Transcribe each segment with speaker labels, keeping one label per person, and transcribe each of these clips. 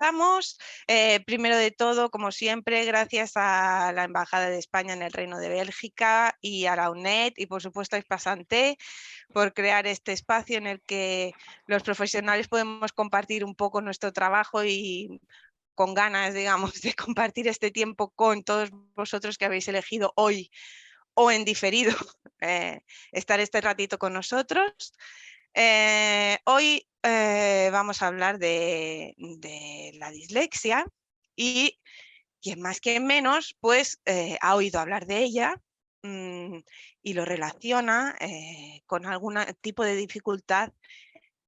Speaker 1: empezamos. Primero de todo, como siempre, gracias a la Embajada de España en el Reino de Bélgica y a la UNED y por supuesto a Espasanté por crear este espacio en el que los profesionales podemos compartir un poco nuestro trabajo y con ganas, digamos, de compartir este tiempo con todos vosotros que habéis elegido hoy o en diferido estar este ratito con nosotros. Hoy vamos a hablar de la dislexia y quien más quien menos pues ha oído hablar de ella y lo relaciona con algún tipo de dificultad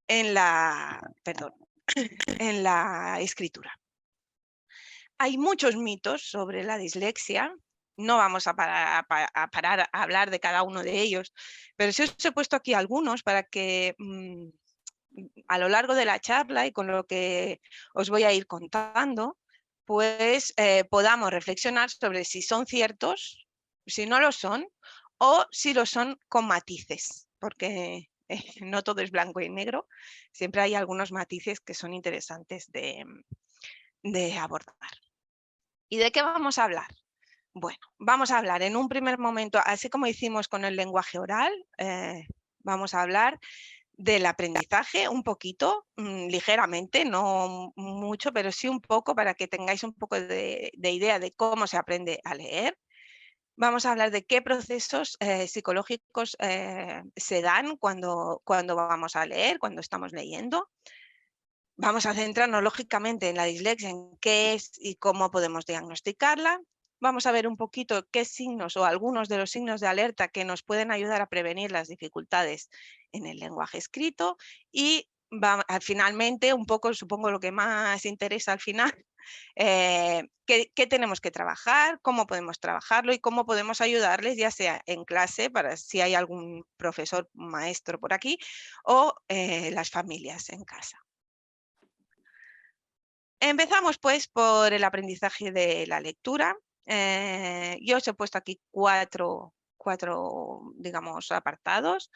Speaker 1: en la, perdón, en la escritura. Hay muchos mitos sobre la dislexia. No vamos a parar a hablar de cada uno de ellos, pero sí os he puesto aquí algunos para que a lo largo de la charla y con lo que os voy a ir contando, pues podamos reflexionar sobre si son ciertos, si no lo son, o si lo son con matices, porque no todo es blanco y negro, siempre hay algunos matices que son interesantes de abordar. ¿Y de qué vamos a hablar? Bueno, vamos a hablar en un primer momento, así como hicimos con el lenguaje oral, vamos a hablar del aprendizaje un poquito, ligeramente, no mucho, pero sí un poco para que tengáis un poco de idea de cómo se aprende a leer. Vamos a hablar de qué procesos psicológicos se dan cuando vamos a leer, cuando estamos leyendo. Vamos a centrarnos lógicamente en la dislexia, en qué es y cómo podemos diagnosticarla. Vamos a ver un poquito qué signos o algunos de los signos de alerta que nos pueden ayudar a prevenir las dificultades en el lenguaje escrito y finalmente, un poco, supongo lo que más interesa al final, qué tenemos que trabajar, cómo podemos trabajarlo y cómo podemos ayudarles, ya sea en clase, para si hay algún profesor, maestro por aquí, o las familias en casa. Empezamos pues por el aprendizaje de la lectura. Yo os he puesto aquí cuatro digamos, apartados.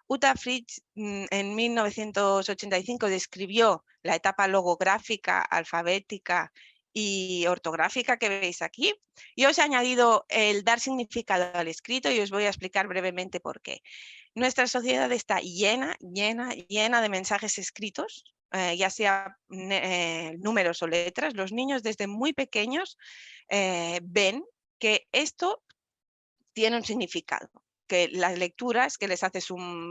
Speaker 1: Uta Fritz en 1985 describió la etapa logográfica, alfabética y ortográfica que veis aquí. Y os he añadido el dar significado al escrito y os voy a explicar brevemente por qué. Nuestra sociedad está llena de mensajes escritos, ya sea números o letras. Los niños desde muy pequeños ven que esto tiene un significado, que las lecturas que les hacen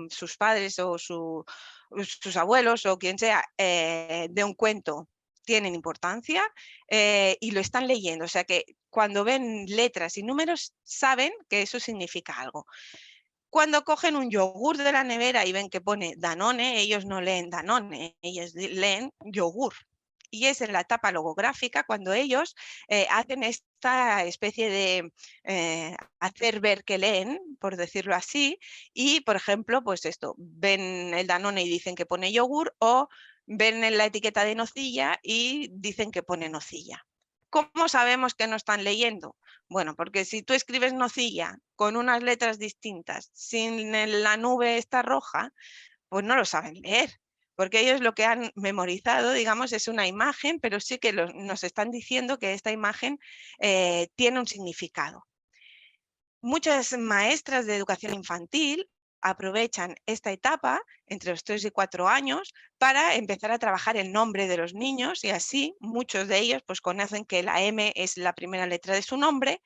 Speaker 1: sus padres o sus abuelos o quien sea de un cuento tienen importancia y lo están leyendo. O sea que cuando ven letras y números saben que eso significa algo. Cuando cogen un yogur de la nevera y ven que pone Danone, ellos no leen Danone, ellos leen yogur. Y es en la etapa logográfica cuando ellos hacen esta especie de hacer ver que leen, por decirlo así, y por ejemplo, pues esto, ven el Danone y dicen que pone yogur, o ven en la etiqueta de nocilla y dicen que pone nocilla. ¿Cómo sabemos que no están leyendo? Bueno, porque si tú escribes nocilla con unas letras distintas, sin la nube esta roja, pues no lo saben leer, porque ellos lo que han memorizado, digamos, es una imagen, pero sí que nos están diciendo que esta imagen tiene un significado. Muchas maestras de educación infantil aprovechan esta etapa entre los 3 y 4 años para empezar a trabajar el nombre de los niños y así muchos de ellos pues conocen que la M es la primera letra de su nombre,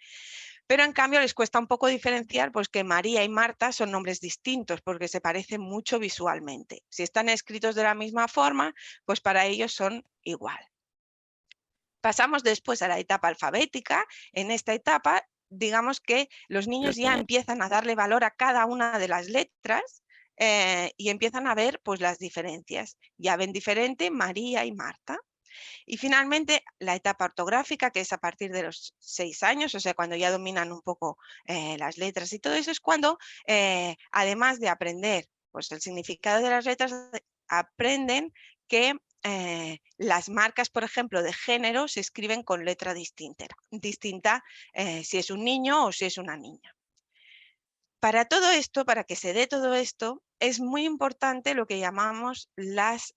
Speaker 1: pero en cambio les cuesta un poco diferenciar pues que María y Marta son nombres distintos porque se parecen mucho visualmente. Si están escritos de la misma forma, pues para ellos son igual. Pasamos después a la etapa alfabética. En esta etapa, digamos que los niños ya empiezan a darle valor a cada una de las letras y empiezan a ver pues, las diferencias. Ya ven diferente María y Marta. Y finalmente, la etapa ortográfica, que es a partir de los 6 años, o sea, cuando ya dominan un poco las letras y todo eso, es cuando, además de aprender pues, el significado de las letras, aprenden que las marcas, por ejemplo, de género se escriben con letra distinta si es un niño o si es una niña. Para todo esto, para que se dé todo esto, es muy importante lo que llamamos las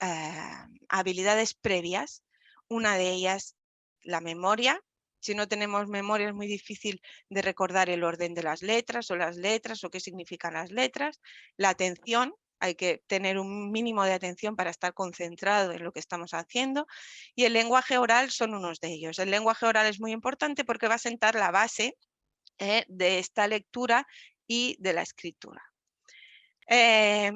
Speaker 1: habilidades previas. Una de ellas, la memoria. Si no tenemos memoria es muy difícil de recordar el orden de las letras o qué significan las letras. La atención, hay que tener un mínimo de atención para estar concentrado en lo que estamos haciendo. Y el lenguaje oral son unos de ellos. El lenguaje oral es muy importante porque va a sentar la base de esta lectura y de la escritura.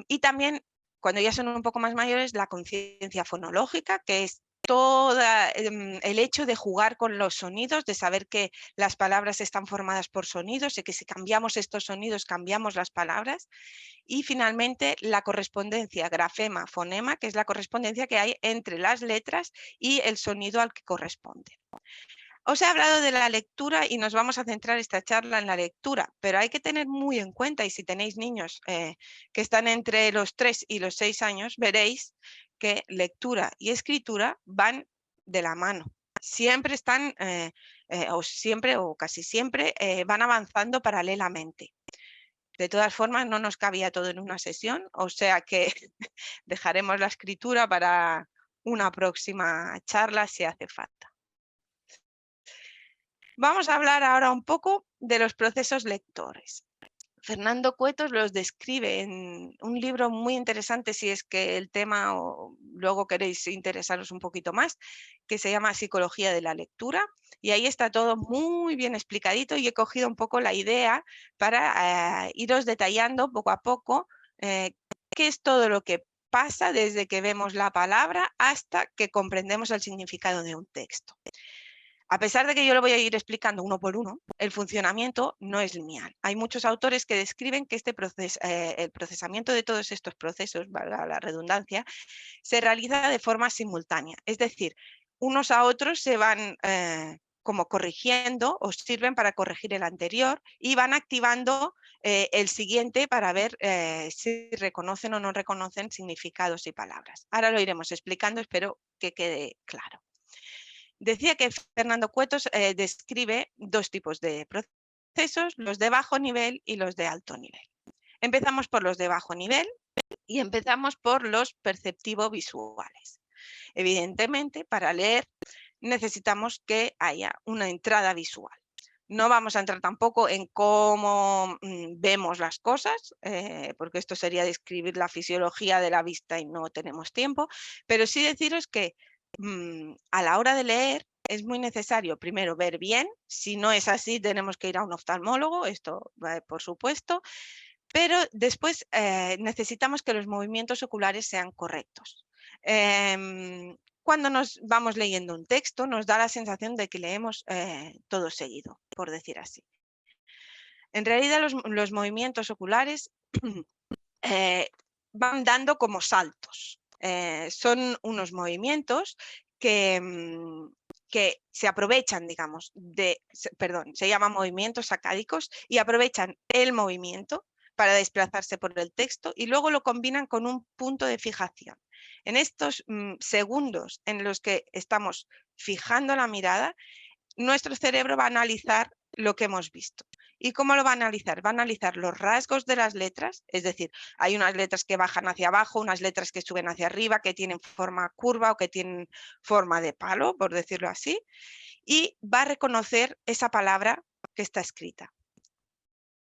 Speaker 1: Y también, cuando ya son un poco más mayores, la conciencia fonológica, que es todo el hecho de jugar con los sonidos, de saber que las palabras están formadas por sonidos y que si cambiamos estos sonidos cambiamos las palabras. Y finalmente la correspondencia grafema-fonema, que es la correspondencia que hay entre las letras y el sonido al que corresponde. Os he hablado de la lectura y nos vamos a centrar esta charla en la lectura, pero hay que tener muy en cuenta, y si tenéis niños que están entre los 3 y los 6 años, veréis que lectura y escritura van de la mano. Siempre están, o casi siempre, van avanzando paralelamente. De todas formas, no nos cabía todo en una sesión, o sea que dejaremos la escritura para una próxima charla si hace falta. Vamos a hablar ahora un poco de los procesos lectores. Fernando Cuetos los describe en un libro muy interesante, si es que el tema o luego queréis interesaros un poquito más, que se llama Psicología de la lectura, y ahí está todo muy bien explicadito y he cogido un poco la idea para iros detallando poco a poco qué es todo lo que pasa desde que vemos la palabra hasta que comprendemos el significado de un texto. A pesar de que yo lo voy a ir explicando uno por uno, el funcionamiento no es lineal. Hay muchos autores que describen que el procesamiento de todos estos procesos, valga la redundancia, se realiza de forma simultánea. Es decir, unos a otros se van como corrigiendo o sirven para corregir el anterior y van activando el siguiente para ver si reconocen o no reconocen significados y palabras. Ahora lo iremos explicando, espero que quede claro. Decía que Fernando Cuetos describe dos tipos de procesos, los de bajo nivel y los de alto nivel. Empezamos por los de bajo nivel y empezamos por los perceptivo-visuales. Evidentemente, para leer necesitamos que haya una entrada visual. No vamos a entrar tampoco en cómo vemos las cosas, porque esto sería describir la fisiología de la vista y no tenemos tiempo, pero sí deciros que a la hora de leer es muy necesario primero ver bien. Si no es así, tenemos que ir a un oftalmólogo, esto por supuesto, pero después necesitamos que los movimientos oculares sean correctos. Cuando nos vamos leyendo un texto, nos da la sensación de que leemos todo seguido, por decir así. En realidad, los movimientos oculares van dando como saltos. Son unos movimientos que se aprovechan, digamos, se llaman movimientos sacádicos y aprovechan el movimiento para desplazarse por el texto y luego lo combinan con un punto de fijación. En estos segundos en los que estamos fijando la mirada, nuestro cerebro va a analizar lo que hemos visto. ¿Y cómo lo va a analizar? Va a analizar los rasgos de las letras, es decir, hay unas letras que bajan hacia abajo, unas letras que suben hacia arriba, que tienen forma curva o que tienen forma de palo, por decirlo así, y va a reconocer esa palabra que está escrita.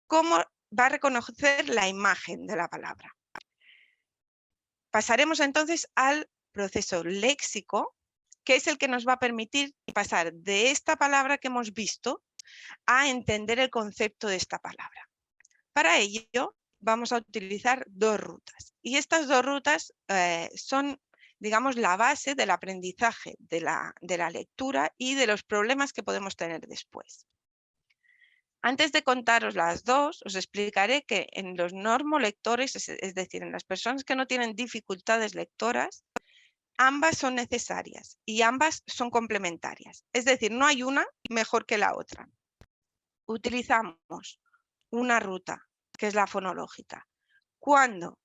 Speaker 1: ¿Cómo va a reconocer la imagen de la palabra? Pasaremos entonces al proceso léxico, que es el que nos va a permitir pasar de esta palabra que hemos visto a entender el concepto de esta palabra. Para ello vamos a utilizar dos rutas y estas dos rutas son, digamos, la base del aprendizaje de la lectura y de los problemas que podemos tener después. Antes de contaros las dos, os explicaré que en los normolectores, es decir, en las personas que no tienen dificultades lectoras, ambas son necesarias y ambas son complementarias. Es decir, no hay una mejor que la otra. Utilizamos una ruta, que es la fonológica, cuando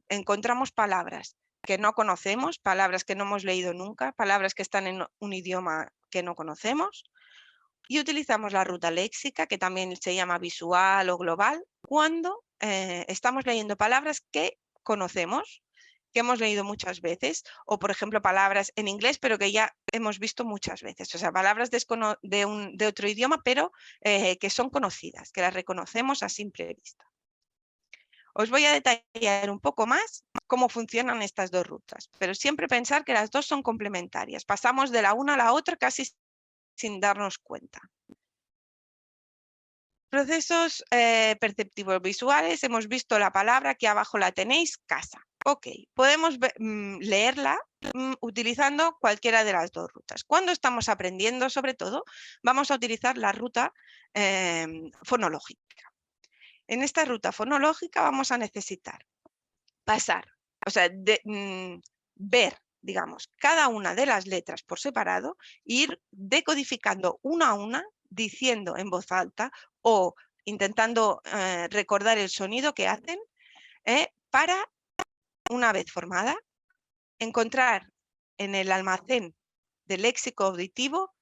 Speaker 1: encontramos palabras que no conocemos, palabras que no hemos leído nunca, palabras que están en un idioma que no conocemos, y utilizamos la ruta léxica, que también se llama visual o global, cuando estamos leyendo palabras que conocemos, que hemos leído muchas veces, o por ejemplo palabras en inglés, pero que ya hemos visto muchas veces, o sea, palabras de otro idioma, pero que son conocidas, que las reconocemos a simple vista. Os voy a detallar un poco más cómo funcionan estas dos rutas, pero siempre pensar que las dos son complementarias. Pasamos de la una a la otra casi sin darnos cuenta. Procesos perceptivos visuales. Hemos visto la palabra, aquí abajo la tenéis, casa. Ok, podemos leerla utilizando cualquiera de las dos rutas. Cuando estamos aprendiendo, sobre todo, vamos a utilizar la ruta fonológica. En esta ruta fonológica vamos a necesitar pasar, o sea, ver, digamos, cada una de las letras por separado e ir decodificando una a una, diciendo en voz alta o intentando recordar el sonido que hacen para, una vez formada, encontrar en el almacén del léxico auditivo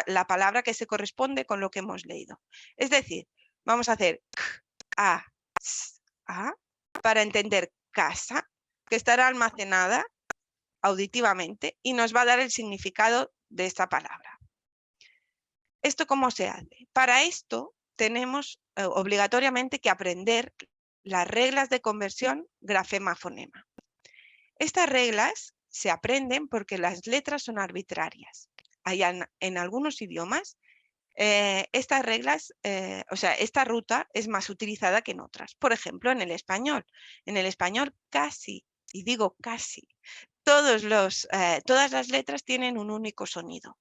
Speaker 1: la palabra que se corresponde con lo que hemos leído. Es decir, vamos a hacer k, a, s, a, para entender casa, que estará almacenada auditivamente y nos va a dar el significado de esta palabra. ¿Esto cómo se hace? Para esto tenemos obligatoriamente que aprender las reglas de conversión grafema-fonema. Estas reglas se aprenden porque las letras son arbitrarias. Hay en algunos idiomas estas reglas, o sea, esta ruta es más utilizada que en otras. Por ejemplo, en el español. En el español casi, y digo casi, todas las letras tienen un único sonido.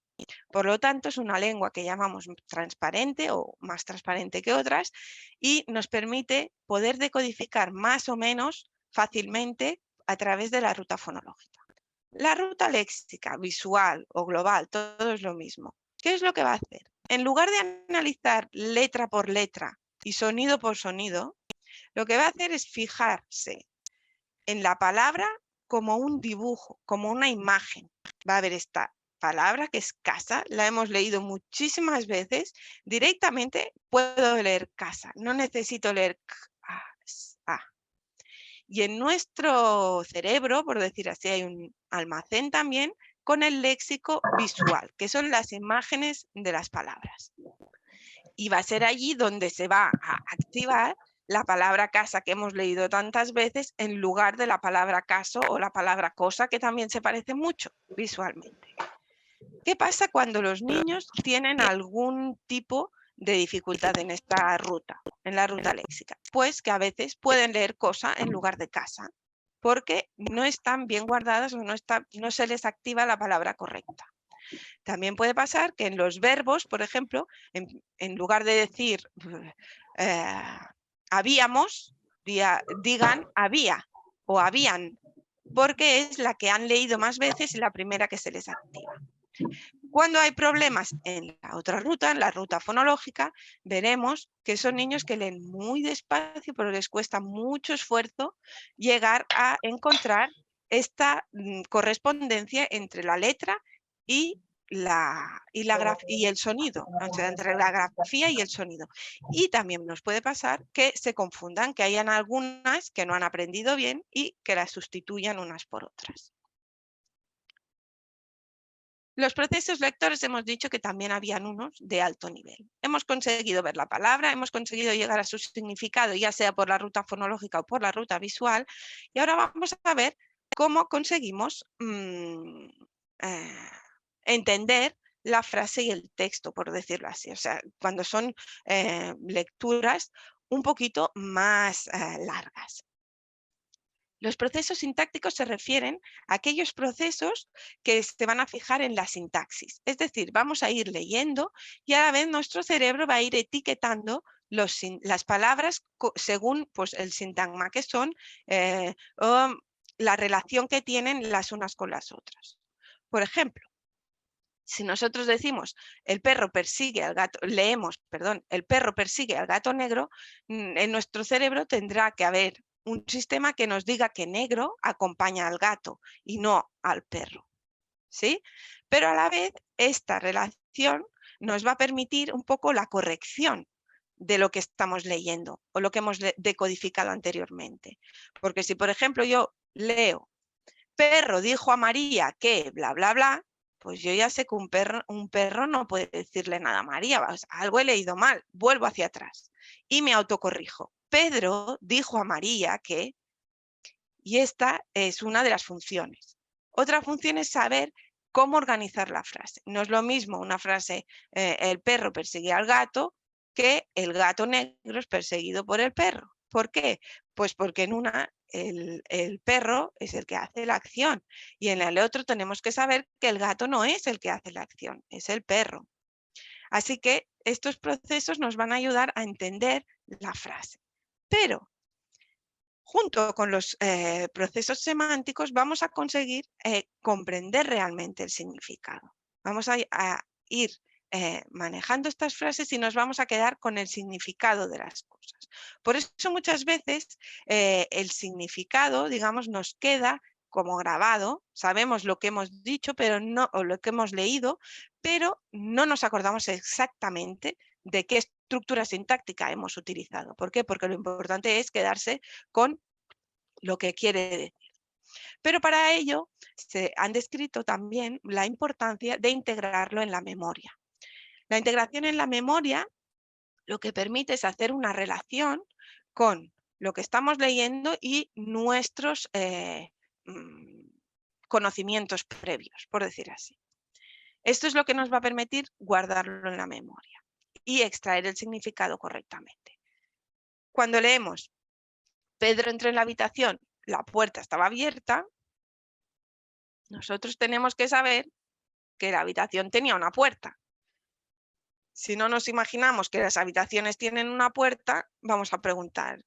Speaker 1: Por lo tanto, es una lengua que llamamos transparente o más transparente que otras y nos permite poder decodificar más o menos fácilmente a través de la ruta fonológica. La ruta léxica, visual o global, todo es lo mismo. ¿Qué es lo que va a hacer? En lugar de analizar letra por letra y sonido por sonido, lo que va a hacer es fijarse en la palabra como un dibujo, como una imagen. Va a ver esta palabra que es casa, la hemos leído muchísimas veces. Directamente puedo leer casa, no necesito leer a. Y en nuestro cerebro, por decir así, hay un almacén también con el léxico visual, que son las imágenes de las palabras. Y va a ser allí donde se va a activar la palabra casa que hemos leído tantas veces en lugar de la palabra caso o la palabra cosa, que también se parece mucho visualmente. ¿Qué pasa cuando los niños tienen algún tipo de dificultad en esta ruta, en la ruta léxica? Pues que a veces pueden leer cosa en lugar de casa, porque no están bien guardadas o no se les activa la palabra correcta. También puede pasar que en los verbos, por ejemplo, en lugar de decir habíamos, digan había o habían, porque es la que han leído más veces y la primera que se les activa. Cuando hay problemas en la otra ruta, en la ruta fonológica, veremos que son niños que leen muy despacio, pero les cuesta mucho esfuerzo llegar a encontrar esta correspondencia entre la letra y el sonido, o sea, entre la grafía y el sonido. Y también nos puede pasar que se confundan, que hayan algunas que no han aprendido bien y que las sustituyan unas por otras. Los procesos lectores hemos dicho que también habían unos de alto nivel. Hemos conseguido ver la palabra, hemos conseguido llegar a su significado, ya sea por la ruta fonológica o por la ruta visual, y ahora vamos a ver cómo conseguimos entender la frase y el texto, por decirlo así. O sea, cuando son lecturas un poquito más largas. Los procesos sintácticos se refieren a aquellos procesos que se van a fijar en la sintaxis. Es decir, vamos a ir leyendo y a la vez nuestro cerebro va a ir etiquetando las palabras según pues, el sintagma que son o la relación que tienen las unas con las otras. Por ejemplo, si nosotros decimos el perro persigue al gato, leemos, perdón, el perro persigue al gato negro, en nuestro cerebro tendrá que haber un sistema que nos diga que negro acompaña al gato y no al perro, ¿sí? Pero a la vez esta relación nos va a permitir un poco la corrección de lo que estamos leyendo o lo que hemos decodificado anteriormente. Porque si, por ejemplo, yo leo, perro dijo a María que bla, bla, bla, pues yo ya sé que un perro no puede decirle nada a María. O sea, algo he leído mal, vuelvo hacia atrás y me autocorrijo. Pedro dijo a María que... Y esta es una de las funciones. Otra función es saber cómo organizar la frase. No es lo mismo una frase, el perro persigue al gato, que el gato negro es perseguido por el perro. ¿Por qué? Pues porque en una el perro es el que hace la acción y en el otro tenemos que saber que el gato no es el que hace la acción, es el perro. Así que estos procesos nos van a ayudar a entender la frase. Pero junto con los procesos semánticos vamos a conseguir comprender realmente el significado. Vamos a ir manejando estas frases y nos vamos a quedar con el significado de las cosas. Por eso muchas veces el significado, digamos, nos queda como grabado, sabemos lo que hemos dicho pero no, o lo que hemos leído, pero no nos acordamos exactamente de qué estructura sintáctica hemos utilizado. ¿Por qué? Porque lo importante es quedarse con lo que quiere decir. Pero para ello se han descrito también la importancia de integrarlo en la memoria. La integración en la memoria lo que permite es hacer una relación con lo que estamos leyendo y nuestros conocimientos previos, por decir así. Esto es lo que nos va a permitir guardarlo en la memoria y extraer el significado correctamente. Cuando leemos, Pedro entró en la habitación, la puerta estaba abierta, nosotros tenemos que saber que la habitación tenía una puerta. Si no nos imaginamos que las habitaciones tienen una puerta, vamos a preguntar,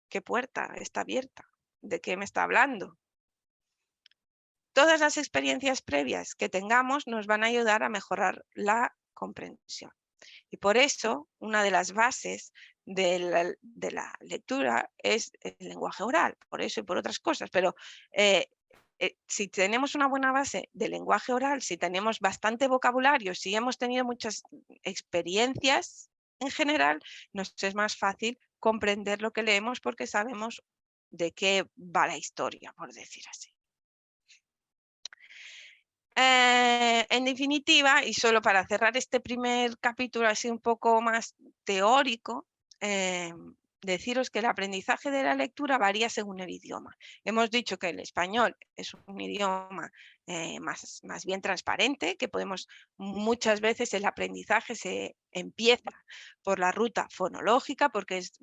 Speaker 1: ¿qué puerta está abierta? ¿De qué me está hablando? Todas las experiencias previas que tengamos nos van a ayudar a mejorar la comprensión. Y por eso, una de las bases de la lectura es el lenguaje oral, por eso y por otras cosas, pero si tenemos una buena base de lenguaje oral, si tenemos bastante vocabulario, si hemos tenido muchas experiencias en general, nos es más fácil comprender lo que leemos porque sabemos de qué va la historia, por decir así. En definitiva, y solo para cerrar este primer capítulo así un poco más teórico, deciros que el aprendizaje de la lectura varía según el idioma. Hemos dicho que el español es un idioma más bien transparente, que podemos muchas veces el aprendizaje se empieza por la ruta fonológica, porque es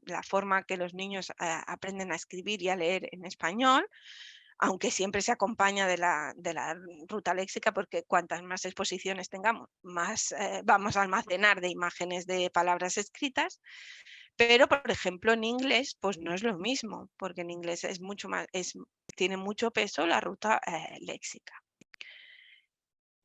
Speaker 1: la forma que los niños aprenden a escribir y a leer en español, aunque siempre se acompaña de la ruta léxica, porque cuantas más exposiciones tengamos, más vamos a almacenar de imágenes de palabras escritas. Pero, por ejemplo, en inglés, pues no es lo mismo, porque en inglés es mucho más, tiene mucho peso la ruta léxica.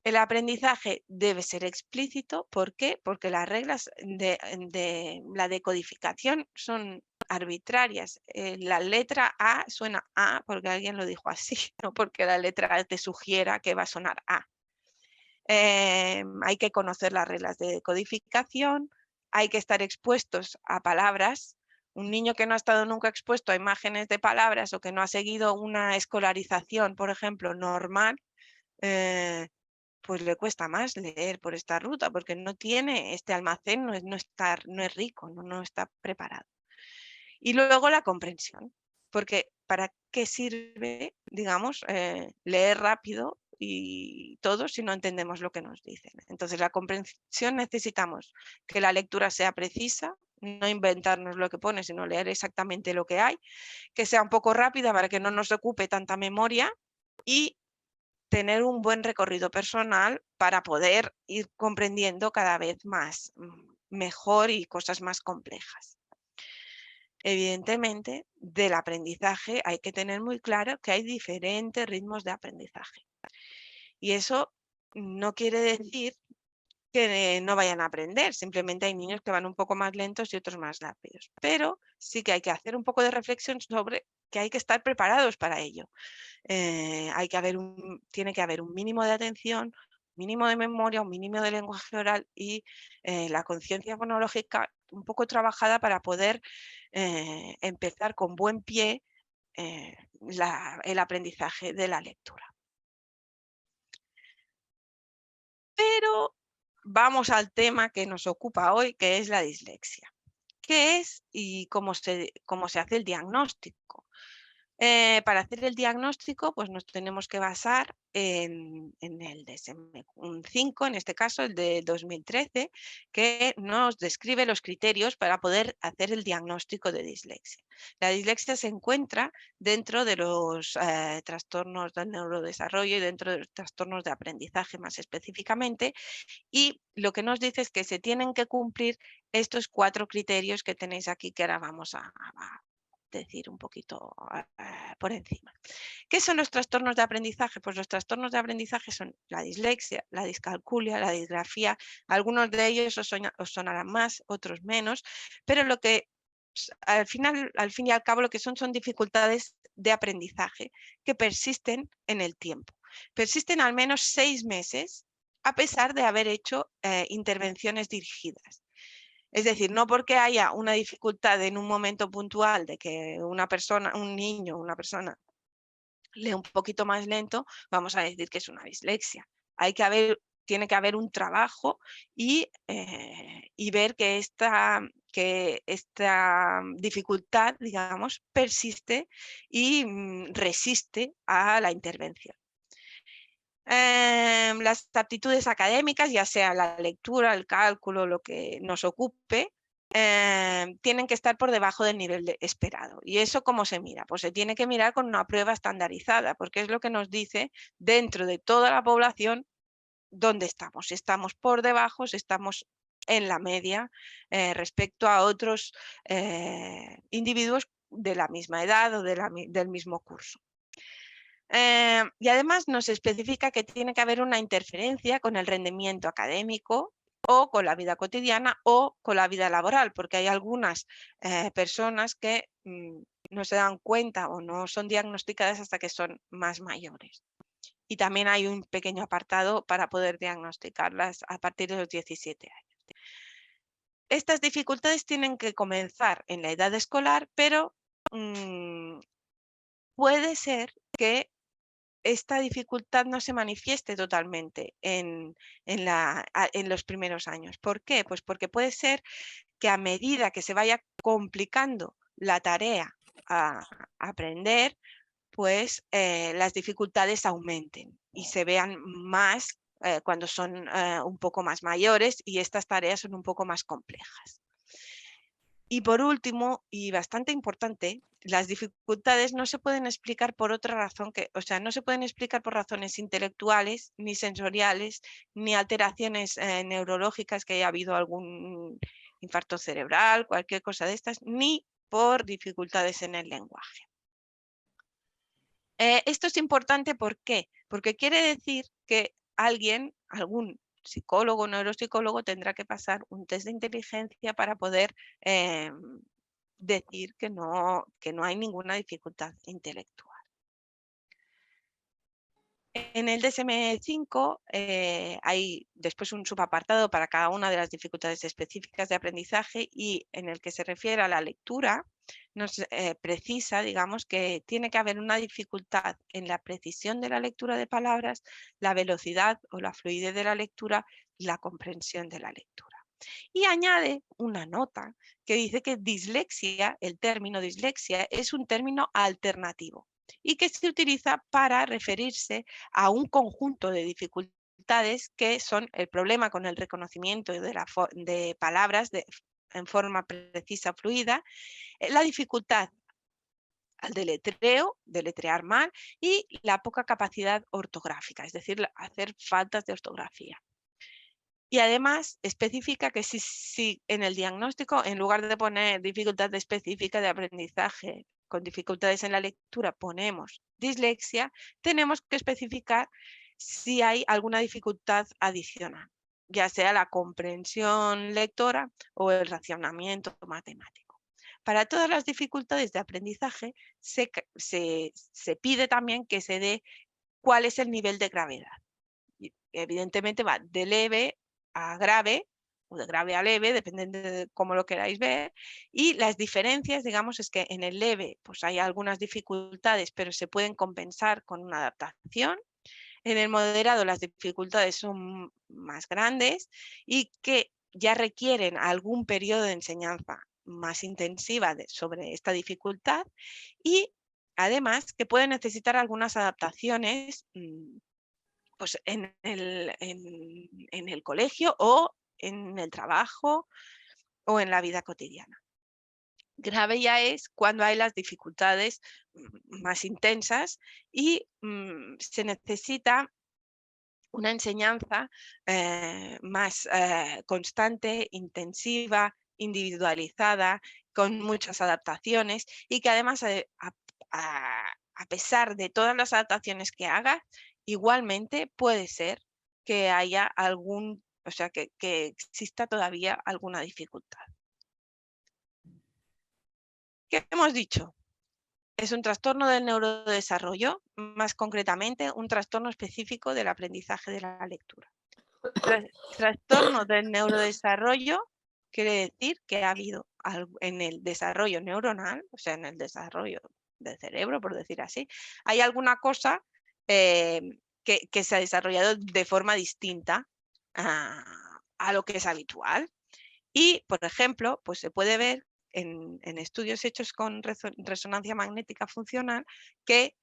Speaker 1: El aprendizaje debe ser explícito. ¿Por qué? Porque las reglas de la decodificación son arbitrarias. La letra A suena A porque alguien lo dijo así, no porque la letra A te sugiera que va a sonar A. Hay que conocer las reglas de decodificación, hay que estar expuestos a palabras. Un niño que no ha estado nunca expuesto a imágenes de palabras o que no ha seguido una escolarización, por ejemplo, normal, pues le cuesta más leer por esta ruta porque no tiene este almacén, no es rico, no está preparado. Y luego la comprensión, porque ¿para qué sirve, digamos, leer rápido y todo si no entendemos lo que nos dicen? Entonces, la comprensión necesitamos que la lectura sea precisa, no inventarnos lo que pone, sino leer exactamente lo que hay, que sea un poco rápida para que no nos ocupe tanta memoria y tener un buen recorrido personal para poder ir comprendiendo cada vez más, mejor y cosas más complejas. Evidentemente, del aprendizaje hay que tener muy claro que hay diferentes ritmos de aprendizaje. Y eso no quiere decir que no vayan a aprender, simplemente hay niños que van un poco más lentos y otros más rápidos. Pero sí que hay que hacer un poco de reflexión sobre que hay que estar preparados para ello. Tiene que haber un mínimo de atención, mínimo de memoria, un mínimo de lenguaje oral y la conciencia fonológica un poco trabajada para poder empezar con buen pie el aprendizaje de la lectura. Pero vamos al tema que nos ocupa hoy, que es la dislexia. ¿Qué es y cómo se hace el diagnóstico? Para hacer el diagnóstico, pues nos tenemos que basar en el DSM-5, en este caso el de 2013, que nos describe los criterios para poder hacer el diagnóstico de dislexia. La dislexia se encuentra dentro de los trastornos del neurodesarrollo y dentro de los trastornos de aprendizaje más específicamente, y lo que nos dice es que se tienen que cumplir estos 4 criterios que tenéis aquí, que ahora vamos a decir un poquito por encima. ¿Qué son los trastornos de aprendizaje? Pues los trastornos de aprendizaje son la dislexia, la discalculia, la disgrafía. Algunos de ellos os sonarán más, otros menos, pero lo que al fin y al cabo, lo que son dificultades de aprendizaje que persisten en el tiempo. Persisten al menos 6 meses a pesar de haber hecho intervenciones dirigidas. Es decir, no porque haya una dificultad en un momento puntual de que una persona, un niño, una persona lee un poquito más lento, vamos a decir que es una dislexia. Tiene que haber un trabajo y ver que esta dificultad, digamos, persiste y resiste a la intervención. Las aptitudes académicas, ya sea la lectura, el cálculo, lo que nos ocupe, tienen que estar por debajo del nivel esperado. ¿Y eso cómo se mira? Pues se tiene que mirar con una prueba estandarizada, porque es lo que nos dice dentro de toda la población dónde estamos. Si estamos por debajo, si estamos en la media respecto a otros individuos de la misma edad o del mismo curso. Y además nos especifica que tiene que haber una interferencia con el rendimiento académico o con la vida cotidiana o con la vida laboral, porque hay algunas personas que no se dan cuenta o no son diagnosticadas hasta que son más mayores. Y también hay un pequeño apartado para poder diagnosticarlas a partir de los 17 años. Estas dificultades tienen que comenzar en la edad escolar, pero puede ser que esta dificultad no se manifieste totalmente en los primeros años. ¿Por qué? Pues porque puede ser que a medida que se vaya complicando la tarea a aprender, pues las dificultades aumenten y se vean más cuando son un poco más mayores y estas tareas son un poco más complejas. Y por último, y bastante importante, las dificultades no se pueden explicar por otra razón no se pueden explicar por razones intelectuales, ni sensoriales, ni alteraciones neurológicas, que haya habido algún infarto cerebral, cualquier cosa de estas, ni por dificultades en el lenguaje. Esto es importante, ¿por qué? Porque quiere decir que algún psicólogo o neuropsicólogo tendrá que pasar un test de inteligencia para poder decir que no hay ninguna dificultad intelectual. En el DSM-5 hay después un subapartado para cada una de las dificultades específicas de aprendizaje, y en el que se refiere a la lectura nos precisa, digamos, que tiene que haber una dificultad en la precisión de la lectura de palabras, la velocidad o la fluidez de la lectura y la comprensión de la lectura. Y añade una nota que dice que dislexia, el término dislexia, es un término alternativo y que se utiliza para referirse a un conjunto de dificultades que son el problema con el reconocimiento de palabras en forma precisa, fluida, la dificultad al deletrear mal, y la poca capacidad ortográfica, es decir, hacer faltas de ortografía. Y además especifica que si en el diagnóstico, en lugar de poner dificultad específica de aprendizaje con dificultades en la lectura, ponemos dislexia, tenemos que especificar si hay alguna dificultad adicional, ya sea la comprensión lectora o el racionamiento matemático. Para todas las dificultades de aprendizaje se pide también que se dé cuál es el nivel de gravedad. evidentemente va de leve a grave, o de grave a leve, dependiendo de cómo lo queráis ver, y las diferencias, digamos, es que en el leve pues hay algunas dificultades, pero se pueden compensar con una adaptación. En el moderado las dificultades son más grandes y que ya requieren algún periodo de enseñanza más intensiva sobre esta dificultad, y además que pueden necesitar algunas adaptaciones pues en el colegio o en el trabajo o en la vida cotidiana. Grave ya es cuando hay las dificultades más intensas y se necesita una enseñanza más constante, intensiva, individualizada, con muchas adaptaciones, y que además, a pesar de todas las adaptaciones que haga, igualmente puede ser que haya algún, o sea, que exista todavía alguna dificultad. ¿Qué hemos dicho? Es un trastorno del neurodesarrollo, más concretamente un trastorno específico del aprendizaje de la lectura. Trastorno del neurodesarrollo quiere decir que ha habido en el desarrollo neuronal, o sea, en el desarrollo del cerebro, por decir así, hay alguna cosa que se ha desarrollado de forma distinta a lo que es habitual. Y, por ejemplo, pues se puede ver en estudios hechos con resonancia magnética funcional que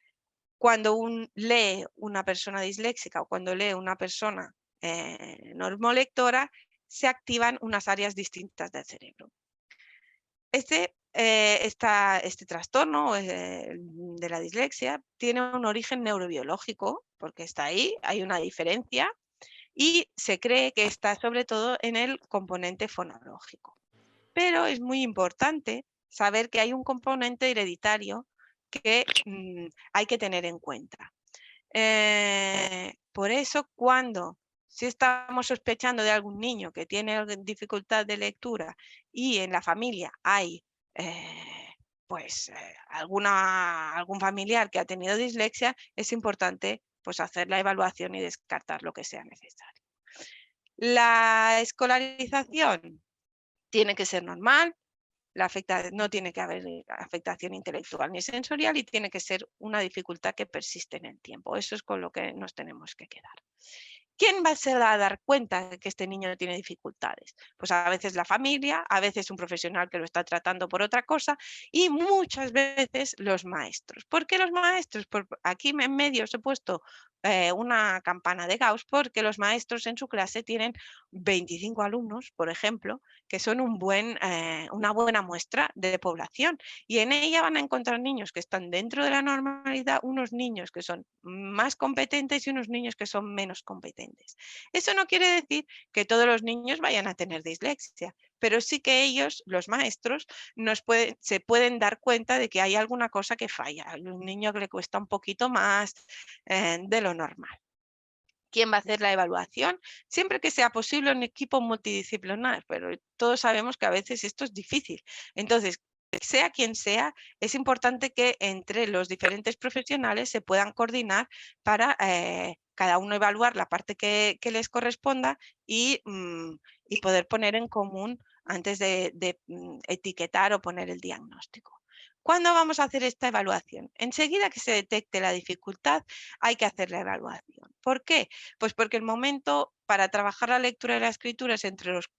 Speaker 1: cuando lee una persona disléxica o cuando lee una persona normolectora, se activan unas áreas distintas del cerebro. Este trastorno de la dislexia tiene un origen neurobiológico, porque está ahí, hay una diferencia, y se cree que está sobre todo en el componente fonológico. Pero es muy importante saber que hay un componente hereditario que hay que tener en cuenta. Por eso, si estamos sospechando de algún niño que tiene dificultad de lectura y en la familia hay algún familiar que ha tenido dislexia, es importante pues hacer la evaluación y descartar lo que sea necesario. La escolarización tiene que ser normal, no tiene que haber afectación intelectual ni sensorial, y tiene que ser una dificultad que persiste en el tiempo. Eso es con lo que nos tenemos que quedar. ¿Quién va a dar cuenta de que este niño tiene dificultades? Pues a veces la familia, a veces un profesional que lo está tratando por otra cosa, y muchas veces los maestros. ¿Por qué los maestros? Aquí en medio os he puesto una campana de Gauss, porque los maestros en su clase tienen 25 alumnos, por ejemplo, que son una buena muestra de población, y en ella van a encontrar niños que están dentro de la normalidad, unos niños que son más competentes y unos niños que son menos competentes. Eso no quiere decir que todos los niños vayan a tener dislexia, pero sí que ellos, los maestros, se pueden dar cuenta de que hay alguna cosa que falla, a un niño que le cuesta un poquito más de lo normal. ¿Quién va a hacer la evaluación? Siempre que sea posible un equipo multidisciplinar, pero todos sabemos que a veces esto es difícil. Entonces, sea quien sea, es importante que entre los diferentes profesionales se puedan coordinar para cada uno evaluar la parte que les corresponda y poder poner en común antes de etiquetar o poner el diagnóstico. ¿Cuándo vamos a hacer esta evaluación? Enseguida que se detecte la dificultad, hay que hacer la evaluación. ¿Por qué? Pues porque el momento para trabajar la lectura y la escritura es entre los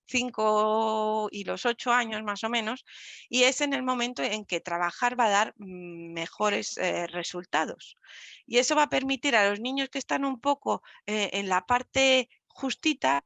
Speaker 1: 5 y los 8 años más o menos, y es en el momento en que trabajar va a dar mejores resultados. Y eso va a permitir a los niños que están un poco en la parte justita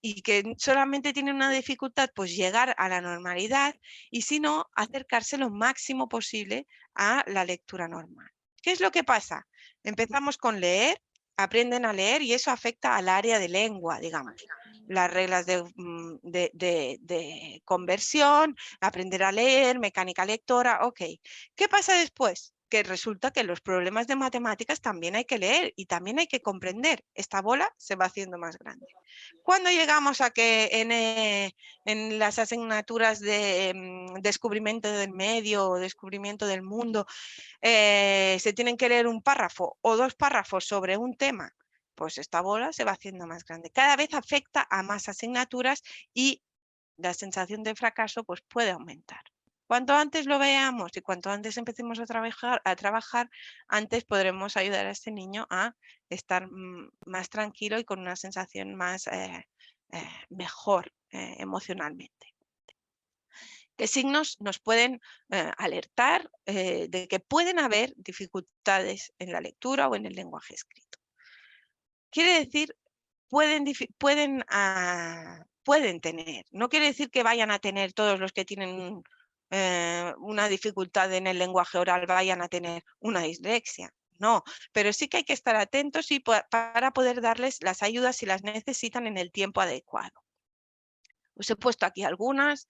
Speaker 1: y que solamente tienen una dificultad, pues llegar a la normalidad, y si no, acercarse lo máximo posible a la lectura normal. ¿Qué es lo que pasa? Empezamos con leer, aprenden a leer y eso afecta al área de lengua, digamos. Las reglas de conversión, aprender a leer, mecánica lectora, ok. ¿Qué pasa después? Que resulta que los problemas de matemáticas también hay que leer y también hay que comprender. Esta bola se va haciendo más grande. Cuando llegamos a que en las asignaturas de descubrimiento del medio o descubrimiento del mundo se tienen que leer un párrafo o 2 párrafos sobre un tema, pues esta bola se va haciendo más grande. Cada vez afecta a más asignaturas y la sensación de fracaso pues puede aumentar. Cuanto antes lo veamos y cuanto antes empecemos a trabajar, antes podremos ayudar a este niño a estar más tranquilo y con una sensación más mejor emocionalmente. ¿Qué signos nos pueden alertar de que pueden haber dificultades en la lectura o en el lenguaje escrito? Quiere decir, pueden tener, no quiere decir que vayan a tener todos los que tienen una dificultad en el lenguaje oral, vayan a tener una dislexia. No, pero sí que hay que estar atentos y para poder darles las ayudas si las necesitan en el tiempo adecuado. Os he puesto aquí algunas: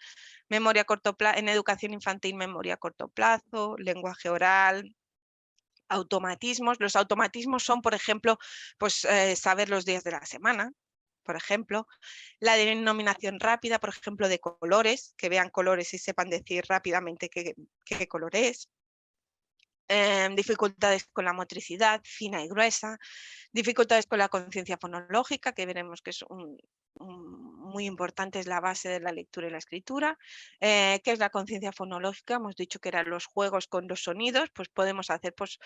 Speaker 1: memoria a corto plazo, en educación infantil, memoria a corto plazo, lenguaje oral, automatismos. Los automatismos son, por ejemplo, pues, saber los días de la semana, por ejemplo. La denominación rápida, por ejemplo, de colores, que vean colores y sepan decir rápidamente qué color es. Dificultades con la motricidad fina y gruesa, dificultades con la conciencia fonológica, que veremos que es muy importante, es la base de la lectura y la escritura. ¿Qué es la conciencia fonológica? Hemos dicho que eran los juegos con los sonidos, pues podemos hacer pues,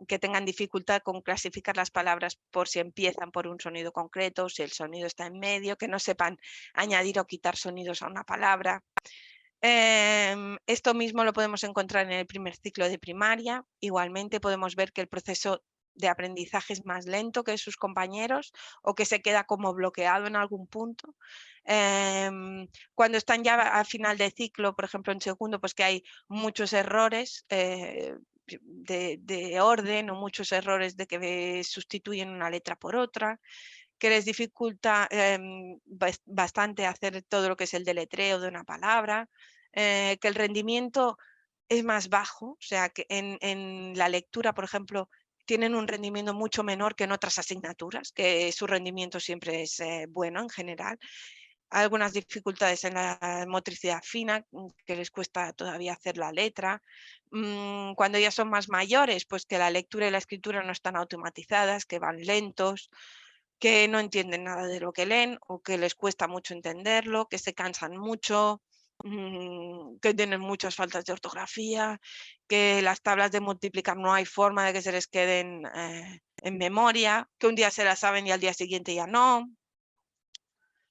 Speaker 1: que tengan dificultad con clasificar las palabras por si empiezan por un sonido concreto, si el sonido está en medio, que no sepan añadir o quitar sonidos a una palabra. Esto mismo lo podemos encontrar en el primer ciclo de primaria. Igualmente podemos ver que el proceso de aprendizaje es más lento que sus compañeros o que se queda como bloqueado en algún punto. Cuando están ya a final de ciclo, por ejemplo en segundo, pues que hay muchos errores de orden o muchos errores de que sustituyen una letra por otra, que les dificulta bastante hacer todo lo que es el deletreo de una palabra, que el rendimiento es más bajo, o sea, que en la lectura, por ejemplo, tienen un rendimiento mucho menor que en otras asignaturas, que su rendimiento siempre es bueno en general. Algunas dificultades en la motricidad fina, que les cuesta todavía hacer la letra. Cuando ya son más mayores, pues que la lectura y la escritura no están automatizadas, que van lentos, que no entienden nada de lo que leen o que les cuesta mucho entenderlo, que se cansan mucho, que tienen muchas faltas de ortografía, que las tablas de multiplicar no hay forma de que se les queden en memoria, que un día se las saben y al día siguiente ya no.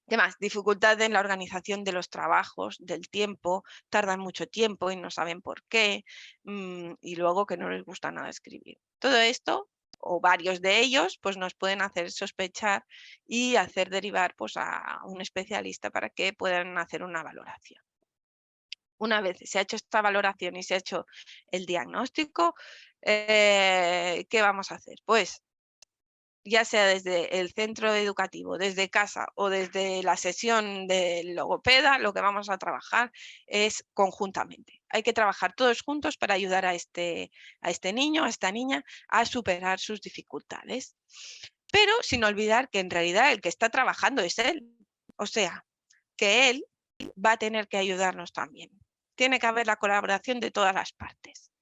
Speaker 1: ¿Qué más? Dificultad en la organización de los trabajos, del tiempo, tardan mucho tiempo y no saben por qué, y luego que no les gusta nada escribir. Todo esto, o varios de ellos, pues nos pueden hacer sospechar y hacer derivar pues, a un especialista para que puedan hacer una valoración. Una vez se ha hecho esta valoración y se ha hecho el diagnóstico, ¿qué vamos a hacer? Pues ya sea desde el centro educativo, desde casa o desde la sesión del logopeda, lo que vamos a trabajar es conjuntamente. Hay que trabajar todos juntos para ayudar a este niño, a esta niña, a superar sus dificultades. Pero sin olvidar que en realidad el que está trabajando es él. O sea, que él va a tener que ayudarnos también. Tiene que haber la colaboración de todas las partes.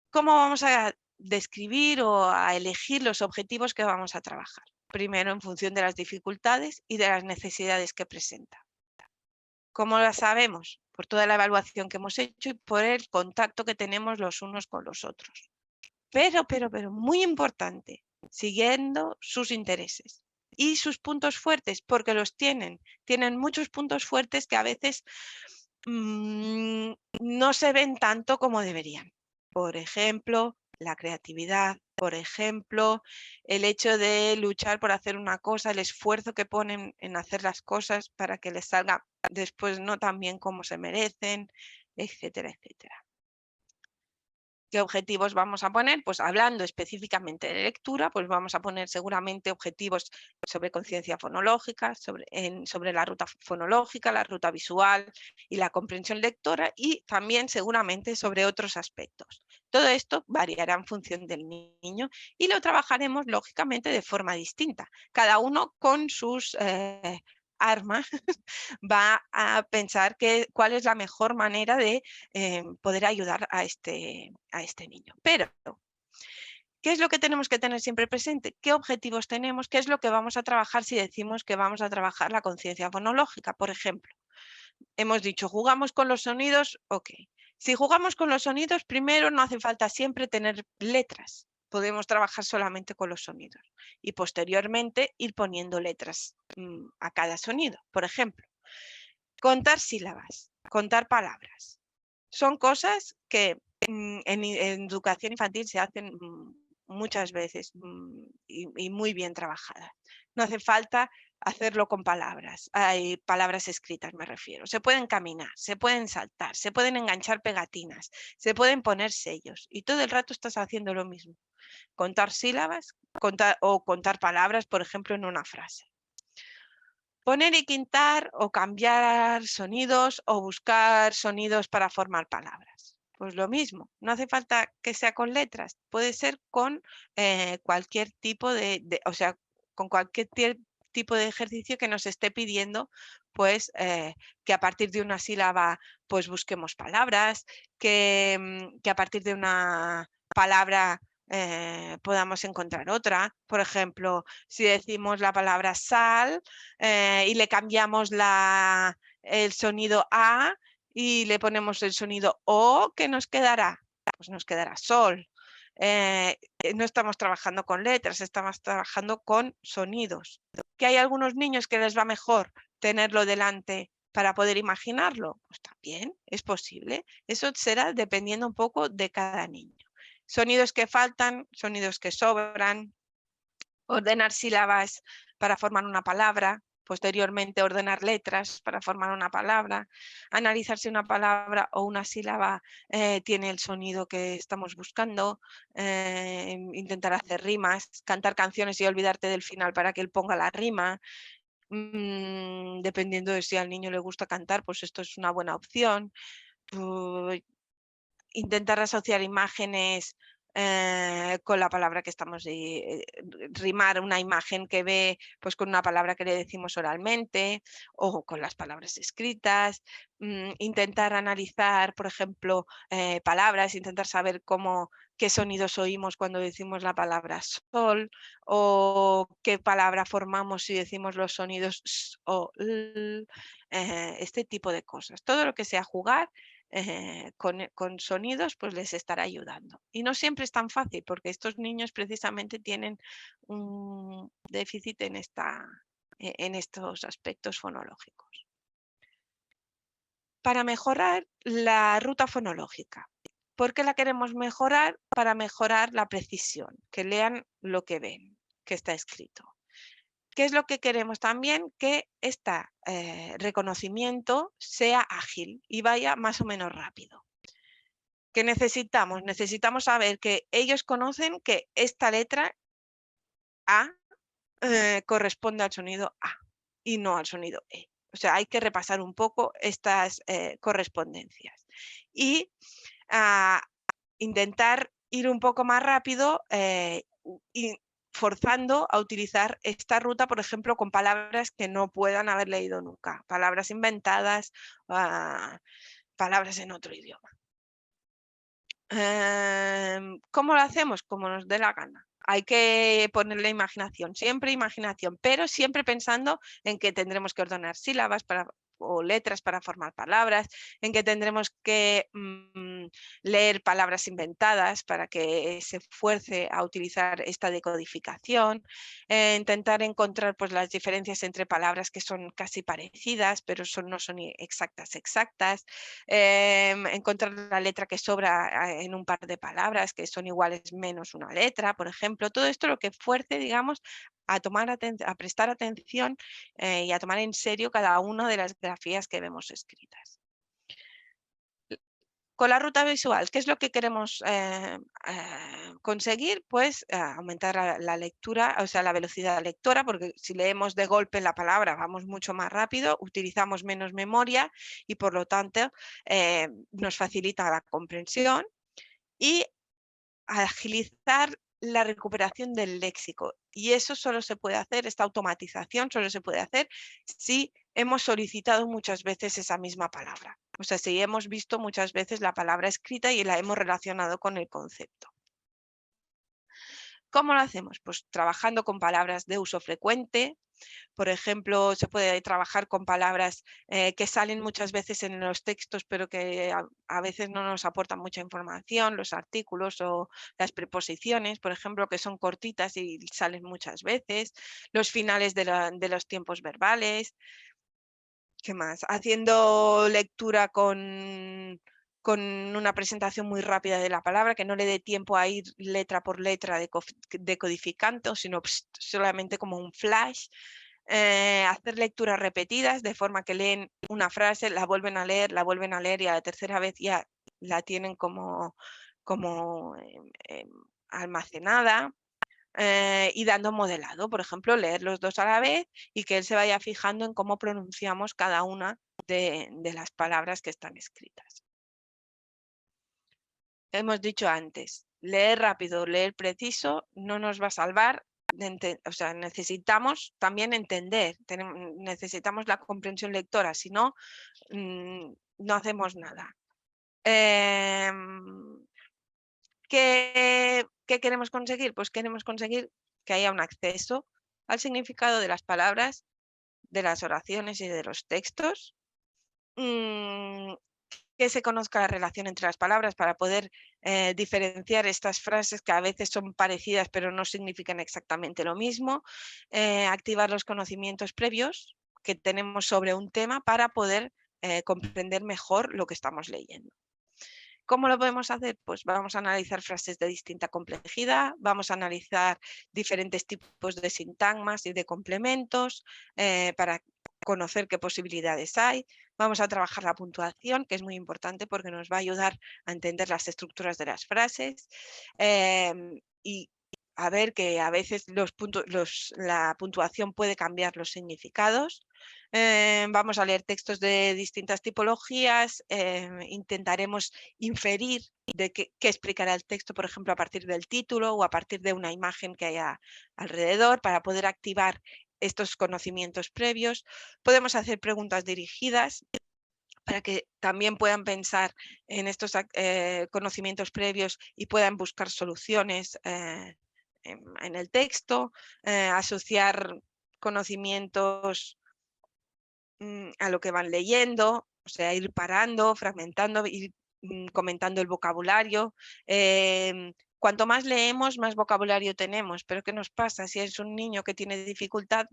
Speaker 1: ¿Cómo vamos a describir o a elegir los objetivos que vamos a trabajar? Primero, en función de las dificultades y de las necesidades que presenta. ¿Cómo lo sabemos? Por toda la evaluación que hemos hecho y por el contacto que tenemos los unos con los otros. Pero, muy importante, siguiendo sus intereses y sus puntos fuertes, porque los tienen. Tienen muchos puntos fuertes que a veces no se ven tanto como deberían. Por ejemplo, la creatividad, por ejemplo, el hecho de luchar por hacer una cosa, el esfuerzo que ponen en hacer las cosas para que les salga después no tan bien como se merecen, etcétera, etcétera. ¿Qué objetivos vamos a poner? Pues hablando específicamente de lectura, pues vamos a poner seguramente objetivos sobre conciencia fonológica, sobre la ruta fonológica, la ruta visual y la comprensión lectora, y también seguramente sobre otros aspectos. Todo esto variará en función del niño y lo trabajaremos lógicamente de forma distinta, cada uno con sus armas va a pensar cuál es la mejor manera de poder ayudar a este niño. Pero ¿Qué es lo que tenemos que tener siempre presente? ¿Qué objetivos tenemos? ¿Qué es lo que vamos a trabajar si decimos que vamos a trabajar la conciencia fonológica, por ejemplo? Hemos dicho, jugamos con los sonidos, ok. Si jugamos con los sonidos, primero no hace falta siempre tener letras. Podemos trabajar solamente con los sonidos y posteriormente ir poniendo letras a cada sonido. Por ejemplo, contar sílabas, contar palabras. Son cosas que en educación infantil se hacen muchas veces y muy bien trabajadas. No hace falta hacerlo con palabras, hay palabras escritas me refiero. Se pueden caminar, se pueden saltar, se pueden enganchar pegatinas, se pueden poner sellos y todo el rato estás haciendo lo mismo. Contar sílabas o contar palabras, por ejemplo, en una frase. Poner y quitar o cambiar sonidos o buscar sonidos para formar palabras. Pues lo mismo, no hace falta que sea con letras, puede ser con cualquier tipo o sea, con cualquier tipo de ejercicio que nos esté pidiendo, pues que a partir de una sílaba pues busquemos palabras, que a partir de una palabra podamos encontrar otra. Por ejemplo, si decimos la palabra sal y le cambiamos el sonido A y le ponemos el sonido O, ¿qué nos quedará? Pues nos quedará sol. No estamos trabajando con letras, estamos trabajando con sonidos. ¿Que hay algunos niños que les va mejor tenerlo delante para poder imaginarlo? Pues también es posible. Eso será dependiendo un poco de cada niño. Sonidos que faltan, sonidos que sobran, ordenar sílabas para formar una palabra, posteriormente ordenar letras para formar una palabra, analizar si una palabra o una sílaba tiene el sonido que estamos buscando, intentar hacer rimas, cantar canciones y olvidarte del final para que él ponga la rima. Dependiendo de si al niño le gusta cantar, pues esto es una buena opción. Intentar asociar imágenes con la palabra que estamos rimar una imagen que ve pues con una palabra que le decimos oralmente o con las palabras escritas, intentar analizar por ejemplo palabras, intentar saber qué sonidos oímos cuando decimos la palabra sol o qué palabra formamos si decimos los sonidos s o l, este tipo de cosas. Todo lo que sea jugar con sonidos, pues les estará ayudando. Y no siempre es tan fácil, porque estos niños precisamente tienen un déficit en estos aspectos fonológicos. Para mejorar la ruta fonológica. ¿Por qué la queremos mejorar? Para mejorar la precisión, que lean lo que ven, que está escrito. ¿Qué es lo que queremos también? Que este reconocimiento sea ágil y vaya más o menos rápido. ¿Qué necesitamos? Necesitamos saber que ellos conocen que esta letra A corresponde al sonido A y no al sonido E. O sea, hay que repasar un poco estas correspondencias y intentar ir un poco más rápido y forzando a utilizar esta ruta, por ejemplo, con palabras que no puedan haber leído nunca, palabras inventadas, palabras en otro idioma. ¿Cómo lo hacemos? Como nos dé la gana. Hay que ponerle imaginación, siempre imaginación, pero siempre pensando en que tendremos que ordenar sílabas o letras para formar palabras, en que tendremos que leer palabras inventadas para que se fuerce a utilizar esta decodificación, intentar encontrar pues, las diferencias entre palabras que son casi parecidas, pero no son exactas, encontrar la letra que sobra en un par de palabras que son iguales menos una letra, por ejemplo. Todo esto lo que fuerce, digamos, a prestar atención y a tomar en serio cada una de las grafías que vemos escritas. Con la ruta visual, ¿qué es lo que queremos conseguir? Pues aumentar la lectura, o sea, la velocidad lectora, porque si leemos de golpe la palabra vamos mucho más rápido, utilizamos menos memoria y por lo tanto nos facilita la comprensión y agilizar la recuperación del léxico. Y eso solo se puede hacer, esta automatización solo se puede hacer si hemos solicitado muchas veces esa misma palabra. O sea, si hemos visto muchas veces la palabra escrita y la hemos relacionado con el concepto. ¿Cómo lo hacemos? Pues trabajando con palabras de uso frecuente. Por ejemplo, se puede trabajar con palabras que salen muchas veces en los textos, pero que a veces no nos aportan mucha información, los artículos o las preposiciones, por ejemplo, que son cortitas y salen muchas veces, los finales de los tiempos verbales. ¿Qué más? Haciendo lectura con una presentación muy rápida de la palabra, que no le dé tiempo a ir letra por letra decodificando, sino solamente como un flash. Hacer lecturas repetidas de forma que leen una frase, la vuelven a leer, la vuelven a leer y a la tercera vez ya la tienen como almacenada. Y dando modelado, por ejemplo, leer los dos a la vez y que él se vaya fijando en cómo pronunciamos cada una de las palabras que están escritas. Hemos dicho antes, leer rápido, leer preciso no nos va a salvar, o sea, necesitamos también entender, necesitamos la comprensión lectora, si no, no hacemos nada. ¿Qué queremos conseguir? Pues queremos conseguir que haya un acceso al significado de las palabras, de las oraciones y de los textos, que se conozca la relación entre las palabras para poder diferenciar estas frases que a veces son parecidas pero no significan exactamente lo mismo, activar los conocimientos previos que tenemos sobre un tema para poder comprender mejor lo que estamos leyendo. ¿Cómo lo podemos hacer? Pues vamos a analizar frases de distinta complejidad, vamos a analizar diferentes tipos de sintagmas y de complementos para conocer qué posibilidades hay. Vamos a trabajar la puntuación, que es muy importante porque nos va a ayudar a entender las estructuras de las frases y a ver que a veces la puntuación puede cambiar los significados. Vamos a leer textos de distintas tipologías, intentaremos inferir de qué explicará el texto, por ejemplo, a partir del título o a partir de una imagen que haya alrededor para poder activar estos conocimientos previos. Podemos hacer preguntas dirigidas para que también puedan pensar en estos conocimientos previos y puedan buscar soluciones en el texto, asociar conocimientos a lo que van leyendo, o sea, ir parando, fragmentando, ir comentando el vocabulario. Cuanto más leemos, más vocabulario tenemos, pero ¿qué nos pasa? Si es un niño que tiene dificultad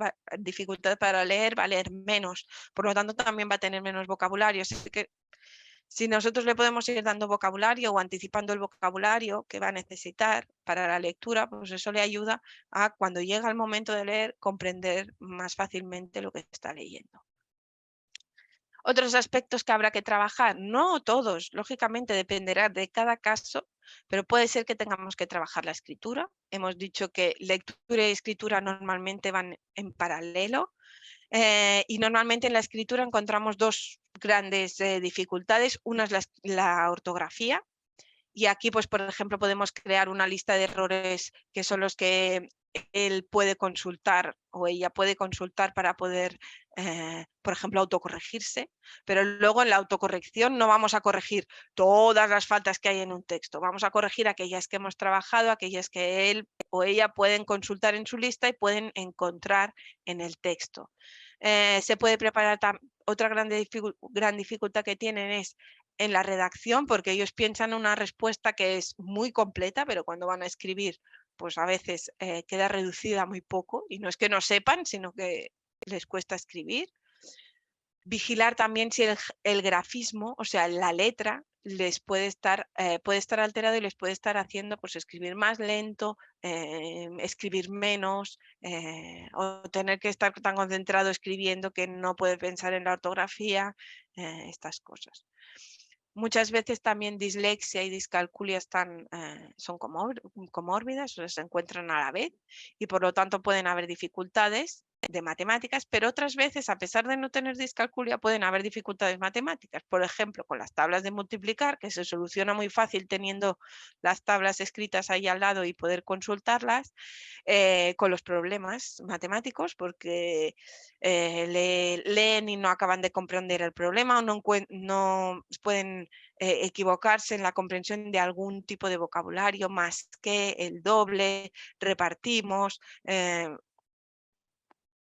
Speaker 1: para leer, va a leer menos, por lo tanto también va a tener menos vocabulario. Así que si nosotros le podemos ir dando vocabulario o anticipando el vocabulario que va a necesitar para la lectura, pues eso le ayuda a cuando llega el momento de leer, comprender más fácilmente lo que está leyendo. Otros aspectos que habrá que trabajar, no todos, lógicamente dependerá de cada caso, pero puede ser que tengamos que trabajar la escritura. Hemos dicho que lectura y escritura normalmente van en paralelo y normalmente en la escritura encontramos dos grandes dificultades. Una es la ortografía. Y aquí, pues, por ejemplo, podemos crear una lista de errores que son los que él puede consultar o ella puede consultar para poder, por ejemplo, autocorregirse. Pero luego en la autocorrección no vamos a corregir todas las faltas que hay en un texto. Vamos a corregir aquellas que hemos trabajado, aquellas que él o ella pueden consultar en su lista y pueden encontrar en el texto. Se puede preparar otra gran dificultad que tienen es en la redacción, porque ellos piensan una respuesta que es muy completa, pero cuando van a escribir, pues a veces queda reducida a muy poco, y no es que no sepan, sino que les cuesta escribir. Vigilar también si el grafismo, o sea, la letra, les puede estar alterado y les puede estar haciendo pues, escribir más lento, escribir menos, o tener que estar tan concentrado escribiendo que no puede pensar en la ortografía, estas cosas. Muchas veces también dislexia y discalculia son comórbidas, o sea, se encuentran a la vez y por lo tanto pueden haber dificultades de matemáticas, pero otras veces, a pesar de no tener discalculia, pueden haber dificultades matemáticas. Por ejemplo, con las tablas de multiplicar, que se soluciona muy fácil teniendo las tablas escritas ahí al lado y poder consultarlas, con los problemas matemáticos, porque leen y no acaban de comprender el problema o no pueden equivocarse en la comprensión de algún tipo de vocabulario, más que el doble, repartimos,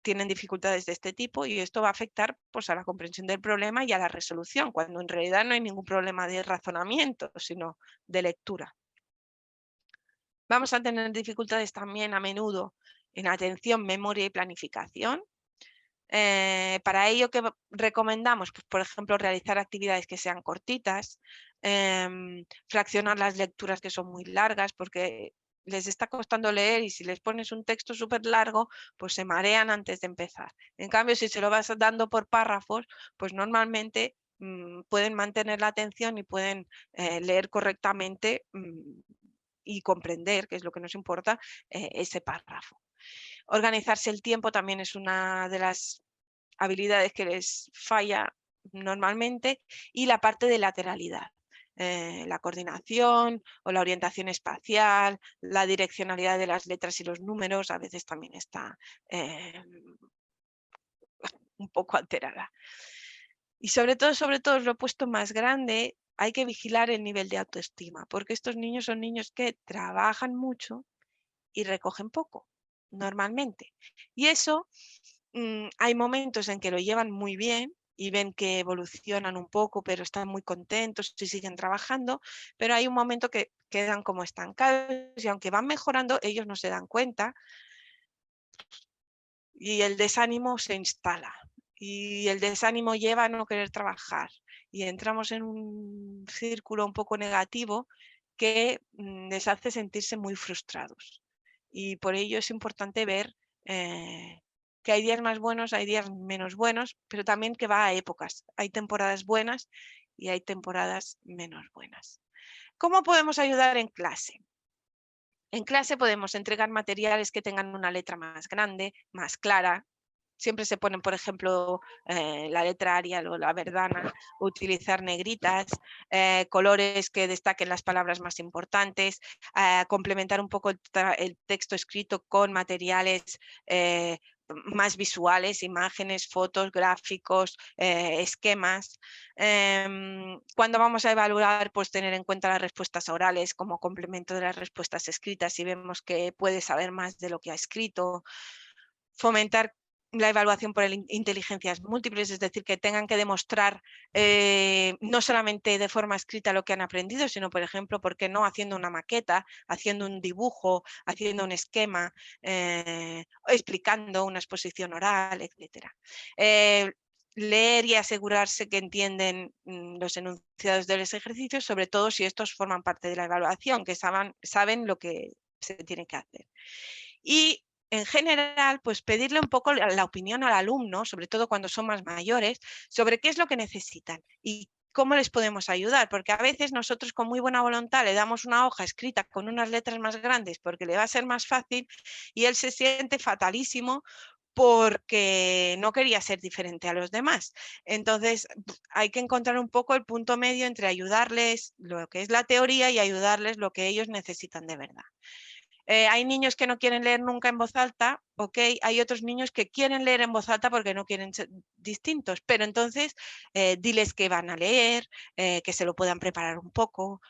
Speaker 1: tienen dificultades de este tipo y esto va a afectar pues, a la comprensión del problema y a la resolución, cuando en realidad no hay ningún problema de razonamiento, sino de lectura. Vamos a tener dificultades también a menudo en atención, memoria y planificación. Para ello, ¿qué recomendamos? Pues, por ejemplo, realizar actividades que sean cortitas, fraccionar las lecturas que son muy largas, porque les está costando leer y si les pones un texto súper largo, pues se marean antes de empezar. En cambio, si se lo vas dando por párrafos, pues normalmente pueden mantener la atención y pueden leer correctamente y comprender, que es lo que nos importa, ese párrafo. Organizarse el tiempo también es una de las habilidades que les falla normalmente, y la parte de lateralidad. La coordinación o la orientación espacial, la direccionalidad de las letras y los números a veces también está un poco alterada. Y sobre todo, lo he puesto más grande, hay que vigilar el nivel de autoestima, porque estos niños son niños que trabajan mucho y recogen poco, normalmente. Y eso, hay momentos en que lo llevan muy bien y ven que evolucionan un poco, pero están muy contentos y siguen trabajando, pero hay un momento que quedan como estancados y aunque van mejorando, ellos no se dan cuenta y el desánimo se instala. Y el desánimo lleva a no querer trabajar y entramos en un círculo un poco negativo que les hace sentirse muy frustrados. Y por ello es importante ver que hay días más buenos, hay días menos buenos, pero también que va a épocas. Hay temporadas buenas y hay temporadas menos buenas. ¿Cómo podemos ayudar en clase? En clase podemos entregar materiales que tengan una letra más grande, más clara. Siempre se ponen, por ejemplo, la letra Arial o la Verdana, utilizar negritas, colores que destaquen las palabras más importantes, complementar un poco el texto escrito con materiales más visuales, imágenes, fotos, gráficos, esquemas. Cuando vamos a evaluar, pues tener en cuenta las respuestas orales como complemento de las respuestas escritas si vemos que puede saber más de lo que ha escrito. Fomentar la evaluación por inteligencias múltiples, es decir, que tengan que demostrar no solamente de forma escrita lo que han aprendido, sino, por ejemplo, ¿por qué no haciendo una maqueta, haciendo un dibujo, haciendo un esquema, explicando una exposición oral, etcétera? Leer y asegurarse que entienden los enunciados de los ejercicios, sobre todo si estos forman parte de la evaluación, que saben lo que se tiene que hacer. Y en general, pues pedirle un poco la opinión al alumno, sobre todo cuando son más mayores, sobre qué es lo que necesitan y cómo les podemos ayudar, porque a veces nosotros con muy buena voluntad le damos una hoja escrita con unas letras más grandes porque le va a ser más fácil y él se siente fatalísimo porque no quería ser diferente a los demás. Entonces, hay que encontrar un poco el punto medio entre ayudarles lo que es la teoría y ayudarles lo que ellos necesitan de verdad. Hay niños que no quieren leer nunca en voz alta, ok, hay otros niños que quieren leer en voz alta porque no quieren ser distintos, pero entonces diles que van a leer, que se lo puedan preparar un poco,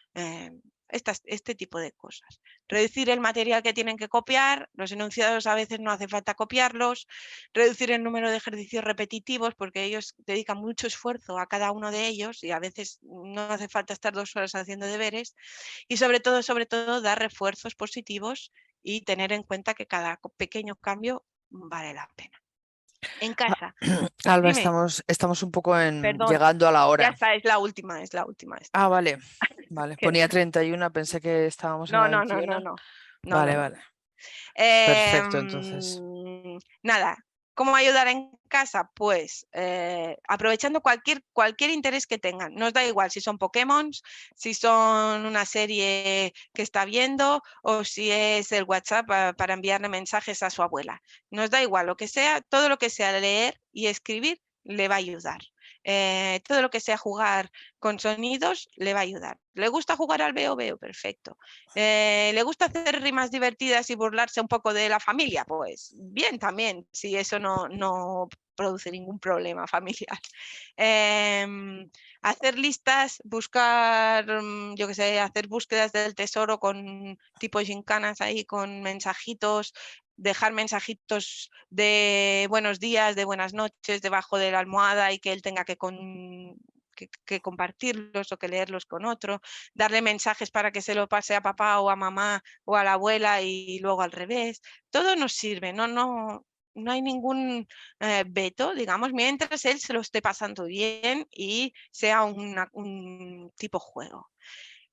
Speaker 1: este tipo de cosas. Reducir el material que tienen que copiar, los enunciados a veces no hace falta copiarlos, reducir el número de ejercicios repetitivos porque ellos dedican mucho esfuerzo a cada uno de ellos y a veces no hace falta estar 2 horas haciendo deberes. Y sobre todo, dar refuerzos positivos y tener en cuenta que cada pequeño cambio vale la pena. En casa,
Speaker 2: Alba,
Speaker 1: dime,
Speaker 2: estamos un poco
Speaker 1: perdón,
Speaker 2: llegando a la
Speaker 1: ya
Speaker 2: hora.
Speaker 1: está, es la última esta.
Speaker 2: Ah, vale, vale.
Speaker 1: Que
Speaker 2: Ponía 31, pensé que estábamos en
Speaker 1: no,
Speaker 2: la
Speaker 1: no, no, no,
Speaker 2: 21.
Speaker 1: no, no, no,
Speaker 2: Vale,
Speaker 1: no.
Speaker 2: vale. Perfecto, entonces.
Speaker 1: Nada, ¿Cómo ayudar en casa? Pues aprovechando cualquier interés que tengan. Nos da igual si son Pokémon, si son una serie que está viendo o si es el WhatsApp para enviarle mensajes a su abuela. Nos da igual, lo que sea, todo lo que sea leer y escribir le va a ayudar. Todo lo que sea jugar con sonidos le va a ayudar. ¿Le gusta jugar al veo? Veo, perfecto. ¿Le gusta hacer rimas divertidas y burlarse un poco de la familia? Pues bien, también, si eso no produce ningún problema familiar. Hacer listas, buscar, yo qué sé, hacer búsquedas del tesoro con tipo gincanas ahí, con mensajitos, dejar mensajitos de buenos días, de buenas noches debajo de la almohada y que él tenga que compartirlos o que leerlos con otro, darle mensajes para que se lo pase a papá o a mamá o a la abuela y luego al revés. Todo nos sirve, no hay ningún veto, digamos, mientras él se lo esté pasando bien y sea un tipo juego.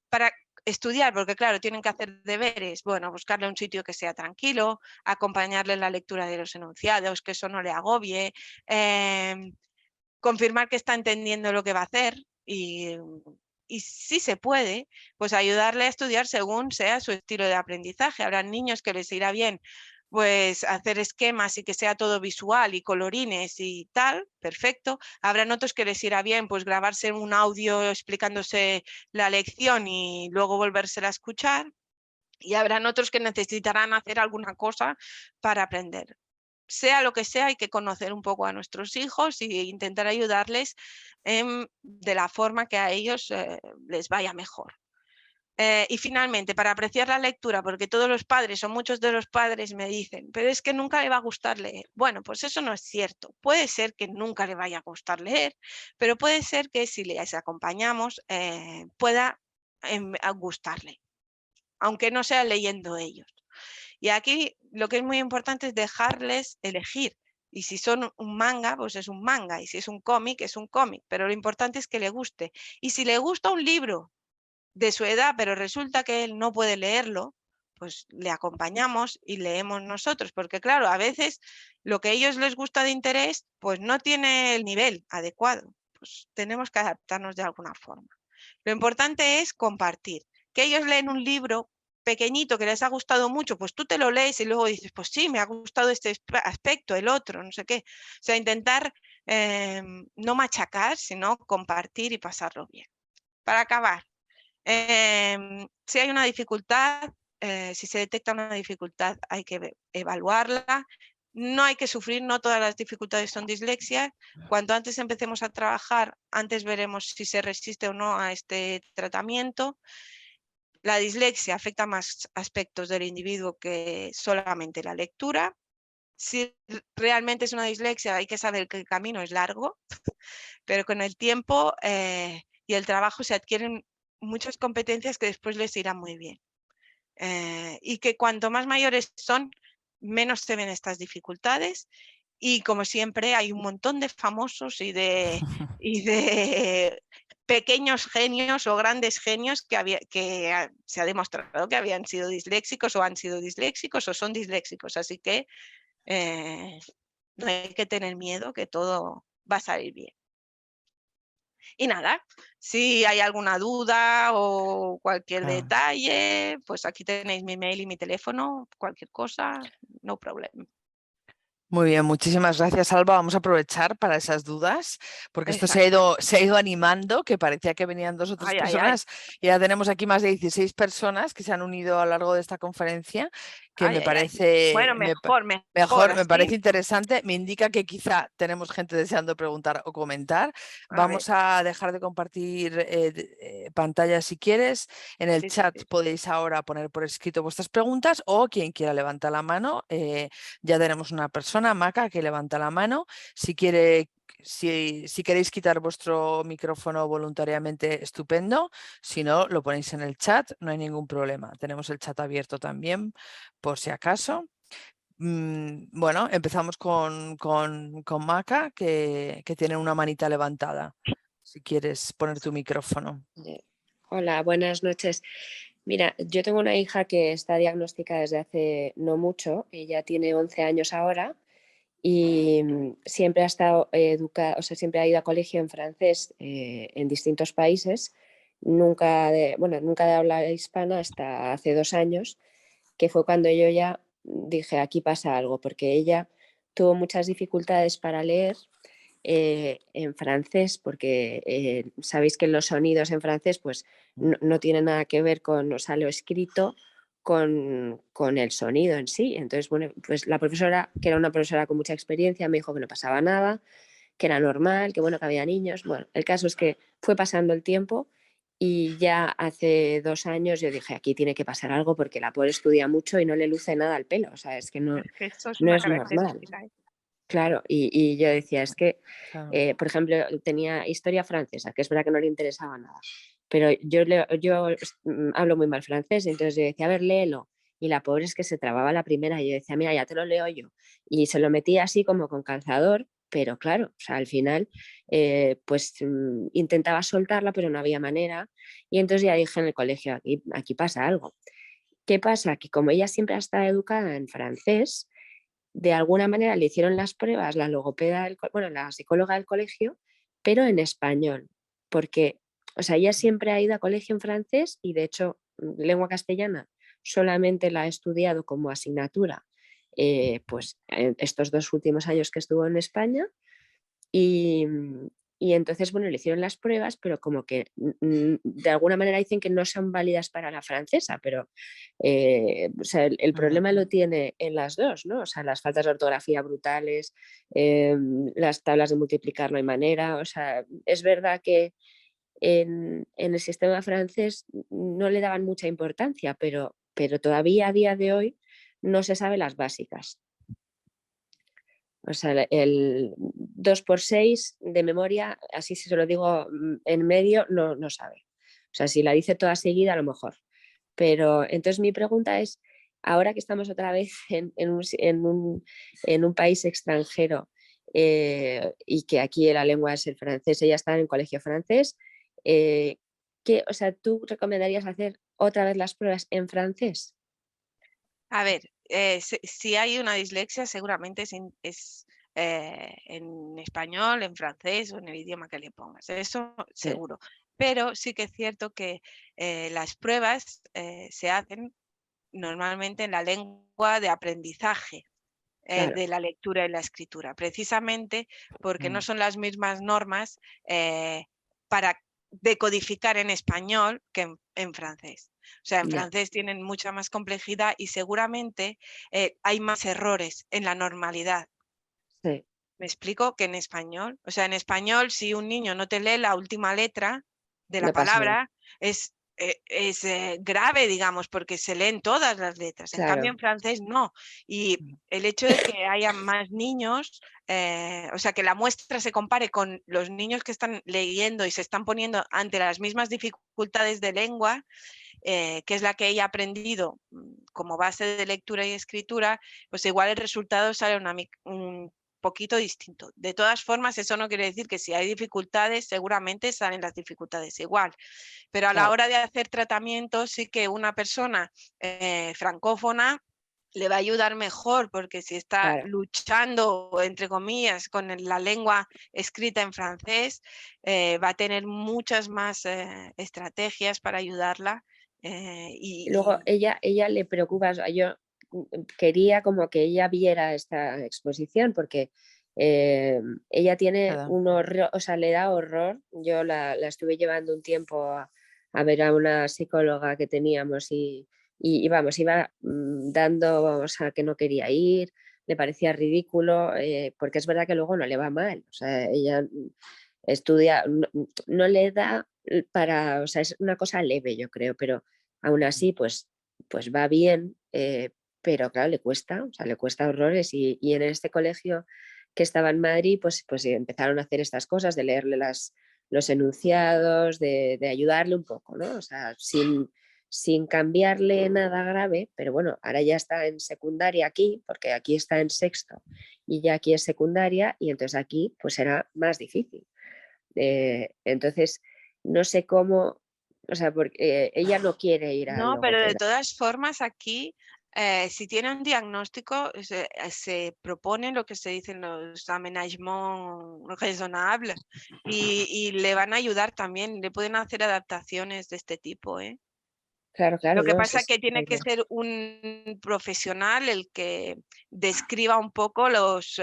Speaker 1: Para estudiar, porque claro, tienen que hacer deberes, bueno, buscarle un sitio que sea tranquilo, acompañarle en la lectura de los enunciados, que eso no le agobie, confirmar que está entendiendo lo que va a hacer y si se puede, pues ayudarle a estudiar según sea su estilo de aprendizaje. Habrá niños que les irá bien pues hacer esquemas y que sea todo visual y colorines y tal, perfecto. Habrán otros que les irá bien pues grabarse un audio explicándose la lección y luego volvérsela a escuchar. Y habrán otros que necesitarán hacer alguna cosa para aprender. Sea lo que sea, hay que conocer un poco a nuestros hijos e intentar ayudarles de la forma que a ellos les vaya mejor. Y finalmente, para apreciar la lectura, porque todos los padres o muchos de los padres me dicen, pero es que nunca le va a gustar leer. Bueno, pues eso no es cierto. Puede ser que nunca le vaya a gustar leer, pero puede ser que si les acompañamos pueda gustarle, aunque no sea leyendo ellos. Y aquí lo que es muy importante es dejarles elegir. Y si son un manga, pues es un manga. Y si es un cómic, es un cómic. Pero lo importante es que le guste. Y si le gusta un libro de su edad, pero resulta que él no puede leerlo, pues le acompañamos y leemos nosotros. Porque claro, a veces lo que a ellos les gusta de interés, pues no tiene el nivel adecuado. Pues tenemos que adaptarnos de alguna forma. Lo importante es compartir. Que ellos leen un libro pequeñito que les ha gustado mucho, pues tú te lo lees y luego dices, pues sí, me ha gustado este aspecto, el otro, no sé qué. O sea, intentar no machacar, sino compartir y pasarlo bien. Para acabar, si hay una dificultad, si se detecta una dificultad, hay que evaluarla. No hay que sufrir, no todas las dificultades son dislexia. Cuanto antes empecemos a trabajar, antes veremos si se resiste o no a este tratamiento. La dislexia afecta más aspectos del individuo que solamente la lectura. Si realmente es una dislexia, hay que saber que el camino es largo, pero con el tiempo y el trabajo se adquieren muchas competencias que después les irán muy bien. Y que cuanto más mayores son, menos se ven estas dificultades. Y como siempre, hay un montón de famosos y de pequeños genios o grandes genios que se ha demostrado que habían sido disléxicos o han sido disléxicos o son disléxicos. Así que no hay que tener miedo, que todo va a salir bien. Y nada, si hay alguna duda o cualquier detalle, pues aquí tenéis mi mail y mi teléfono, cualquier cosa, no problem.
Speaker 2: Muy bien, muchísimas gracias, Alba. Vamos a aprovechar para esas dudas, porque esto
Speaker 1: Exacto.
Speaker 2: se ha ido animando, que parecía que venían 2 o 3
Speaker 1: Ay, ay, ay,
Speaker 2: personas. Y ya tenemos aquí más de 16 personas que se han unido a lo largo de esta conferencia, que
Speaker 1: ay,
Speaker 2: me
Speaker 1: ay, ay. Bueno,
Speaker 2: parece
Speaker 1: mejor
Speaker 2: me parece
Speaker 1: así.
Speaker 2: interesante. Me indica que quizá tenemos gente deseando preguntar o comentar.
Speaker 1: A ver,
Speaker 2: Vamos a dejar de compartir pantalla si quieres. En el
Speaker 1: sí, sí,
Speaker 2: chat
Speaker 1: sí.
Speaker 2: podéis ahora poner por escrito vuestras preguntas o quien quiera levanta la mano. Ya tenemos una persona, Maca, que levanta la mano. Si queréis quitar vuestro micrófono voluntariamente, estupendo. Si no, lo ponéis en el chat, no hay ningún problema. Tenemos el chat abierto también, por si acaso. Bueno, empezamos con Maca, que tiene una manita levantada. Si quieres poner tu micrófono.
Speaker 3: Hola, buenas noches. Mira, yo tengo una hija que está diagnosticada desde hace no mucho, ella tiene 11 años ahora y siempre ha estado educada, o sea, siempre ha ido a colegio en francés en distintos países, nunca de habla hispana hasta hace 2 años, que fue cuando yo ya dije, aquí pasa algo, porque ella tuvo muchas dificultades para leer en francés, porque sabéis que los sonidos en francés pues no tienen nada que ver con, o sea, lo escrito con el sonido en sí. Entonces, bueno, pues la profesora, que era una profesora con mucha experiencia, me dijo que no pasaba nada, que era normal, que bueno, que había niños. Bueno, el caso es que fue pasando el tiempo y ya hace 2 años yo dije, aquí tiene que pasar algo porque la pobre estudia mucho y no le luce nada al pelo, o sea, es que no,
Speaker 1: Es que eso es
Speaker 3: no
Speaker 1: una
Speaker 3: es normal.
Speaker 1: característica.
Speaker 3: Claro, y yo decía, es que,
Speaker 2: Claro.
Speaker 3: por ejemplo, tenía historia francesa, que es verdad que no le interesaba nada, pero yo hablo muy mal francés, entonces yo decía, a ver, léelo. Y la pobre es que se trababa la primera, y yo decía, mira, ya te lo leo yo. Y se lo metía así como con calzador, pero claro, o sea, al final, pues intentaba soltarla, pero no había manera. Y entonces ya dije en el colegio, aquí pasa algo. ¿Qué pasa? Que como ella siempre ha estado educada en francés, de alguna manera le hicieron las pruebas la logopeda, bueno, la psicóloga del colegio, pero en español, porque, o sea, ella siempre ha ido a colegio en francés y de hecho lengua castellana solamente la ha estudiado como asignatura, pues estos 2 últimos años que estuvo en España y, y entonces, bueno, le hicieron las pruebas, pero como que de alguna manera dicen que no son válidas para la francesa, pero o sea, el problema lo tiene en las dos, ¿no? O sea, las faltas de ortografía brutales, las tablas de multiplicar no hay manera, o sea, es verdad que en el sistema francés no le daban mucha importancia, pero todavía a día de hoy no se sabe las básicas. O sea, el 2 por 6 de memoria, así si se lo digo en medio, no sabe. O sea, si la dice toda seguida, a lo mejor. Pero entonces mi pregunta es, ahora que estamos otra vez en un país extranjero y que aquí la lengua es el francés, ella está en el colegio francés, o sea, ¿tú recomendarías hacer otra vez las pruebas en francés?
Speaker 1: A ver, si hay una dislexia, seguramente es en español, en francés o en el idioma que le pongas. Eso
Speaker 3: Sí,
Speaker 1: seguro. Pero sí que es cierto que las pruebas se hacen normalmente en la lengua de aprendizaje
Speaker 3: claro,
Speaker 1: de la lectura y la escritura, precisamente porque no son las mismas normas para decodificar en español que en francés. O sea, en
Speaker 3: ya,
Speaker 1: francés tienen mucha más complejidad y seguramente hay más errores en la normalidad.
Speaker 3: sí,
Speaker 1: ¿Me explico? Que en español. O sea, en español, si un niño no te lee la última letra de la
Speaker 3: no pasa nada.
Speaker 1: palabra, es grave, digamos, porque se leen todas las letras. En cambio,
Speaker 3: Claro,
Speaker 1: en francés no. Y el hecho de que haya más niños, o sea, que la muestra se compare con los niños que están leyendo y se están poniendo ante las mismas dificultades de lengua, que es la que ella ha aprendido como base de lectura y escritura, pues igual el resultado sale un poquito distinto. De todas formas, eso no quiere decir que si hay dificultades, seguramente salen las dificultades igual. Pero a la
Speaker 3: claro,
Speaker 1: hora de hacer tratamientos, sí que una persona francófona le va a ayudar mejor, porque si está
Speaker 3: claro.
Speaker 1: luchando, entre comillas, con la lengua escrita en francés, va a tener muchas más estrategias para ayudarla.
Speaker 3: Y luego ella le preocupa, o sea, yo quería como que ella viera esta exposición porque ella tiene
Speaker 2: Claro.
Speaker 3: un horror, o sea, le da horror. Yo la estuve llevando un tiempo a ver a una psicóloga que teníamos y vamos, iba dando, o sea, que no quería ir, le parecía ridículo, porque es verdad que luego no le va mal, o sea, ella estudia, no le da para, o sea, es una cosa leve, yo creo, pero aún así, pues va bien, pero claro, le cuesta, o sea, le cuesta horrores. Y en este colegio que estaba en Madrid, pues empezaron a hacer estas cosas, de leerle los enunciados, de ayudarle un poco, ¿no? O sea, sin cambiarle nada grave, pero bueno, ahora ya está en secundaria aquí, porque aquí está en sexto y ya aquí es secundaria, y entonces aquí pues será más difícil. Entonces, no sé cómo, o sea, porque ella no quiere ir al
Speaker 1: No, pero de
Speaker 3: logopeda.
Speaker 1: todas formas aquí Si tiene un diagnóstico, se propone lo que se dicen los aménagements raisonnables y le van a ayudar también, le pueden hacer adaptaciones de este tipo, ¿eh?
Speaker 3: Claro, claro,
Speaker 1: Lo que
Speaker 3: no,
Speaker 1: pasa es
Speaker 3: es
Speaker 1: que
Speaker 3: la
Speaker 1: tiene que
Speaker 3: idea.
Speaker 1: ser un profesional el que describa un poco las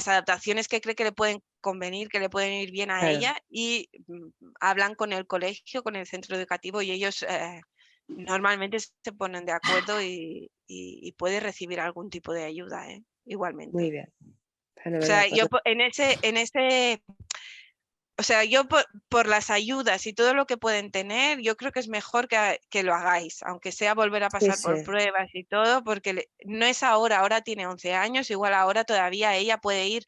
Speaker 1: adaptaciones que cree que le pueden convenir, que le pueden ir bien a
Speaker 3: Claro,
Speaker 1: ella y hablan con el colegio, con el centro educativo y ellos normalmente se ponen de acuerdo y puede recibir algún tipo de ayuda,
Speaker 3: muy
Speaker 1: igualmente.
Speaker 3: bien.
Speaker 1: O
Speaker 3: Fenomenal,
Speaker 1: sea,
Speaker 3: pues
Speaker 1: yo o sea, yo por las ayudas y todo lo que pueden tener, yo creo que es mejor que lo hagáis, aunque sea volver a
Speaker 3: sí,
Speaker 1: pasar por
Speaker 3: sí,
Speaker 1: pruebas y todo, porque no es ahora, ahora tiene 11 años, igual ahora todavía ella puede ir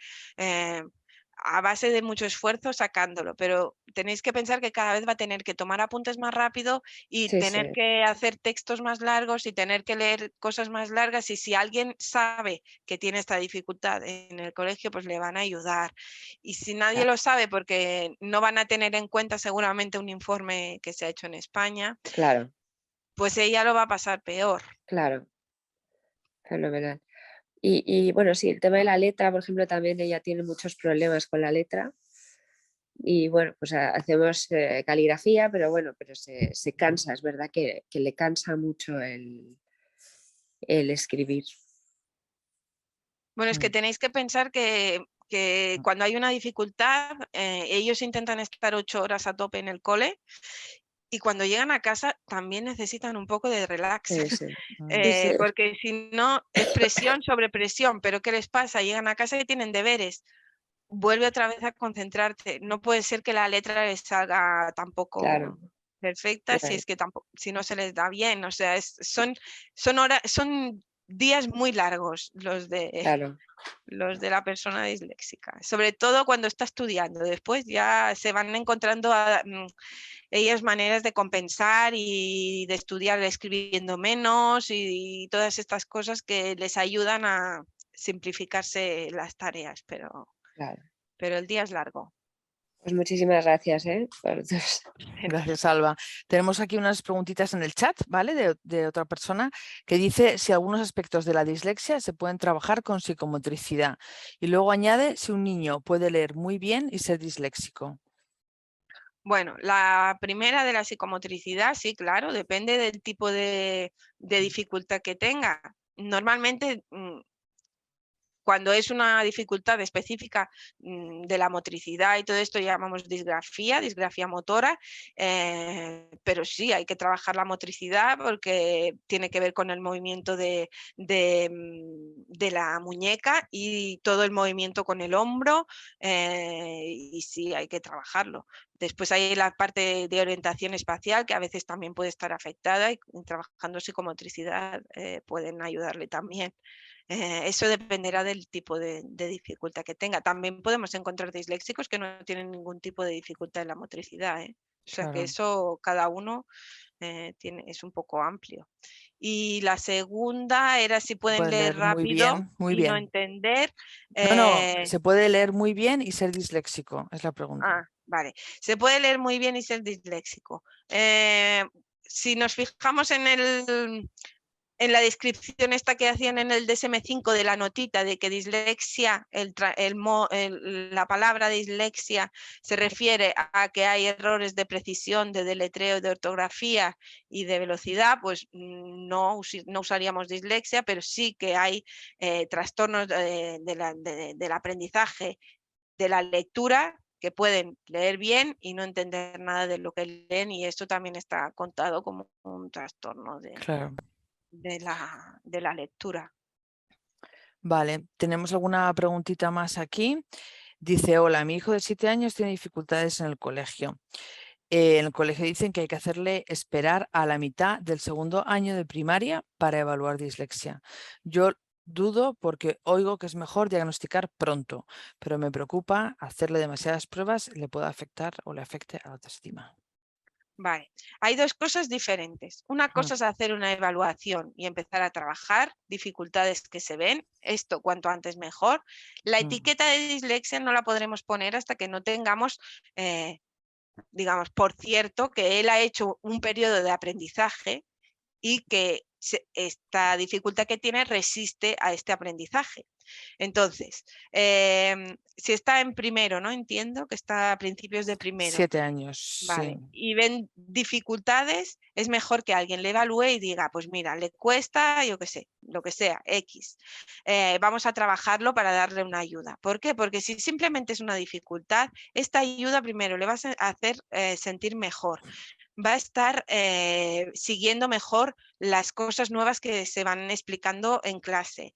Speaker 1: a base de mucho esfuerzo sacándolo, pero tenéis que pensar que cada vez va a tener que tomar apuntes más rápido y
Speaker 3: sí,
Speaker 1: tener
Speaker 3: sí,
Speaker 1: que hacer textos más largos y tener que leer cosas más largas y si alguien sabe que tiene esta dificultad en el colegio, pues le van a ayudar. Y si nadie lo sabe, porque no van a tener en cuenta seguramente un informe que se ha hecho en España,
Speaker 3: claro,
Speaker 1: pues ella lo va a pasar peor.
Speaker 3: claro, fenomenal. Y bueno, sí, el tema de la letra, por ejemplo, también ella tiene muchos problemas con la letra. Y bueno, pues hacemos caligrafía, pero bueno, pero se cansa, es verdad que le cansa mucho el escribir.
Speaker 1: Bueno, es que tenéis que pensar que cuando hay una dificultad, ellos intentan estar 8 horas a tope en el cole y cuando llegan a casa también necesitan un poco de relax,
Speaker 3: Sí, sí, sí, sí,
Speaker 1: porque si no es presión sobre presión, pero ¿qué les pasa? Llegan a casa y tienen deberes. Vuelve otra vez a concentrarte. No puede ser que la letra les salga
Speaker 3: claro,
Speaker 1: tampoco perfecta si
Speaker 3: claro,
Speaker 1: es que tampoco, si no se les da bien. O sea, son días muy largos
Speaker 3: claro,
Speaker 1: los de la persona disléxica, sobre todo cuando está estudiando. Después ya se van encontrando ellas maneras de compensar y de estudiar escribiendo menos y todas estas cosas que les ayudan a simplificarse las tareas,
Speaker 3: claro.
Speaker 1: pero el día es largo.
Speaker 3: Pues muchísimas gracias, por
Speaker 2: Gracias, Alba. Tenemos aquí unas preguntitas en el chat, ¿vale? De otra persona que dice si algunos aspectos de la dislexia se pueden trabajar con psicomotricidad. Y luego añade si un niño puede leer muy bien y ser disléxico.
Speaker 1: Bueno, la primera de la psicomotricidad, sí, claro, depende del tipo de dificultad que tenga. Normalmente cuando es una dificultad específica de la motricidad y todo esto llamamos disgrafía motora, pero sí, hay que trabajar la motricidad porque tiene que ver con el movimiento de la muñeca y todo el movimiento con el hombro, y sí, hay que trabajarlo. Después hay la parte de orientación espacial que a veces también puede estar afectada y trabajando psicomotricidad pueden ayudarle también. Eso dependerá del tipo de dificultad que tenga. También podemos encontrar disléxicos que no tienen ningún tipo de dificultad en la motricidad, ¿eh? O sea que
Speaker 2: Claro.
Speaker 1: eso cada uno es un poco amplio. Y la segunda era si pueden
Speaker 2: Puede
Speaker 1: leer
Speaker 2: leer muy
Speaker 1: rápido
Speaker 2: bien, muy
Speaker 1: y no
Speaker 2: bien.
Speaker 1: entender.
Speaker 2: No, se puede leer muy bien y ser disléxico, es la pregunta.
Speaker 1: Vale. Se puede leer muy bien y ser disléxico. Si nos fijamos en la descripción esta que hacían en el DSM-5 de la notita de que dislexia, la palabra dislexia se refiere a que hay errores de precisión, de deletreo, de ortografía y de velocidad, pues no usaríamos dislexia, pero sí que hay trastornos del aprendizaje, de la lectura, que pueden leer bien y no entender nada de lo que leen y esto también está contado como un trastorno
Speaker 2: Claro.
Speaker 1: de la lectura.
Speaker 2: Vale, tenemos alguna preguntita más aquí. Dice, hola, mi hijo de 7 años tiene dificultades en el colegio. En el colegio dicen que hay que hacerle esperar a la mitad del segundo año de primaria para evaluar dislexia. Yo dudo porque oigo que es mejor diagnosticar pronto, pero me preocupa hacerle demasiadas pruebas, le pueda afectar o le afecte a la autoestima.
Speaker 1: Vale, hay dos cosas diferentes. Una cosa es hacer una evaluación y empezar a trabajar dificultades que se ven, esto cuanto antes mejor. La etiqueta de dislexia no la podremos poner hasta que no tengamos, digamos, por cierto, que él ha hecho un periodo de aprendizaje y que esta dificultad que tiene resiste a este aprendizaje. Entonces, si está en primero, ¿no? Entiendo que está a principios de primero.
Speaker 2: 7 años,
Speaker 1: Vale,
Speaker 2: sí.
Speaker 1: y ven dificultades, es mejor que alguien le evalúe y diga, pues mira, le cuesta, yo qué sé, lo que sea, X. Vamos a trabajarlo para darle una ayuda. ¿Por qué? Porque si simplemente es una dificultad, esta ayuda primero le va a hacer sentir mejor. Va a estar siguiendo mejor las cosas nuevas que se van explicando en clase.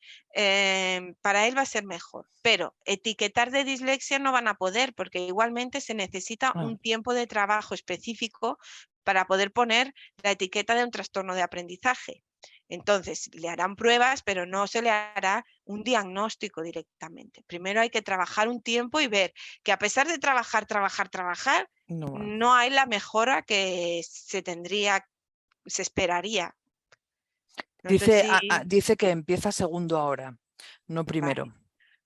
Speaker 1: Para él va a ser mejor, pero etiquetar de dislexia no van a poder porque igualmente se necesita un tiempo de trabajo específico para poder poner la etiqueta de un trastorno de aprendizaje. Entonces, le harán pruebas, pero no se le hará un diagnóstico directamente. Primero hay que trabajar un tiempo y ver que a pesar de trabajar, no hay la mejora que se esperaría. No sé
Speaker 2: Dice,
Speaker 1: si...
Speaker 2: dice que empieza segundo ahora, no
Speaker 1: Vale.
Speaker 2: primero.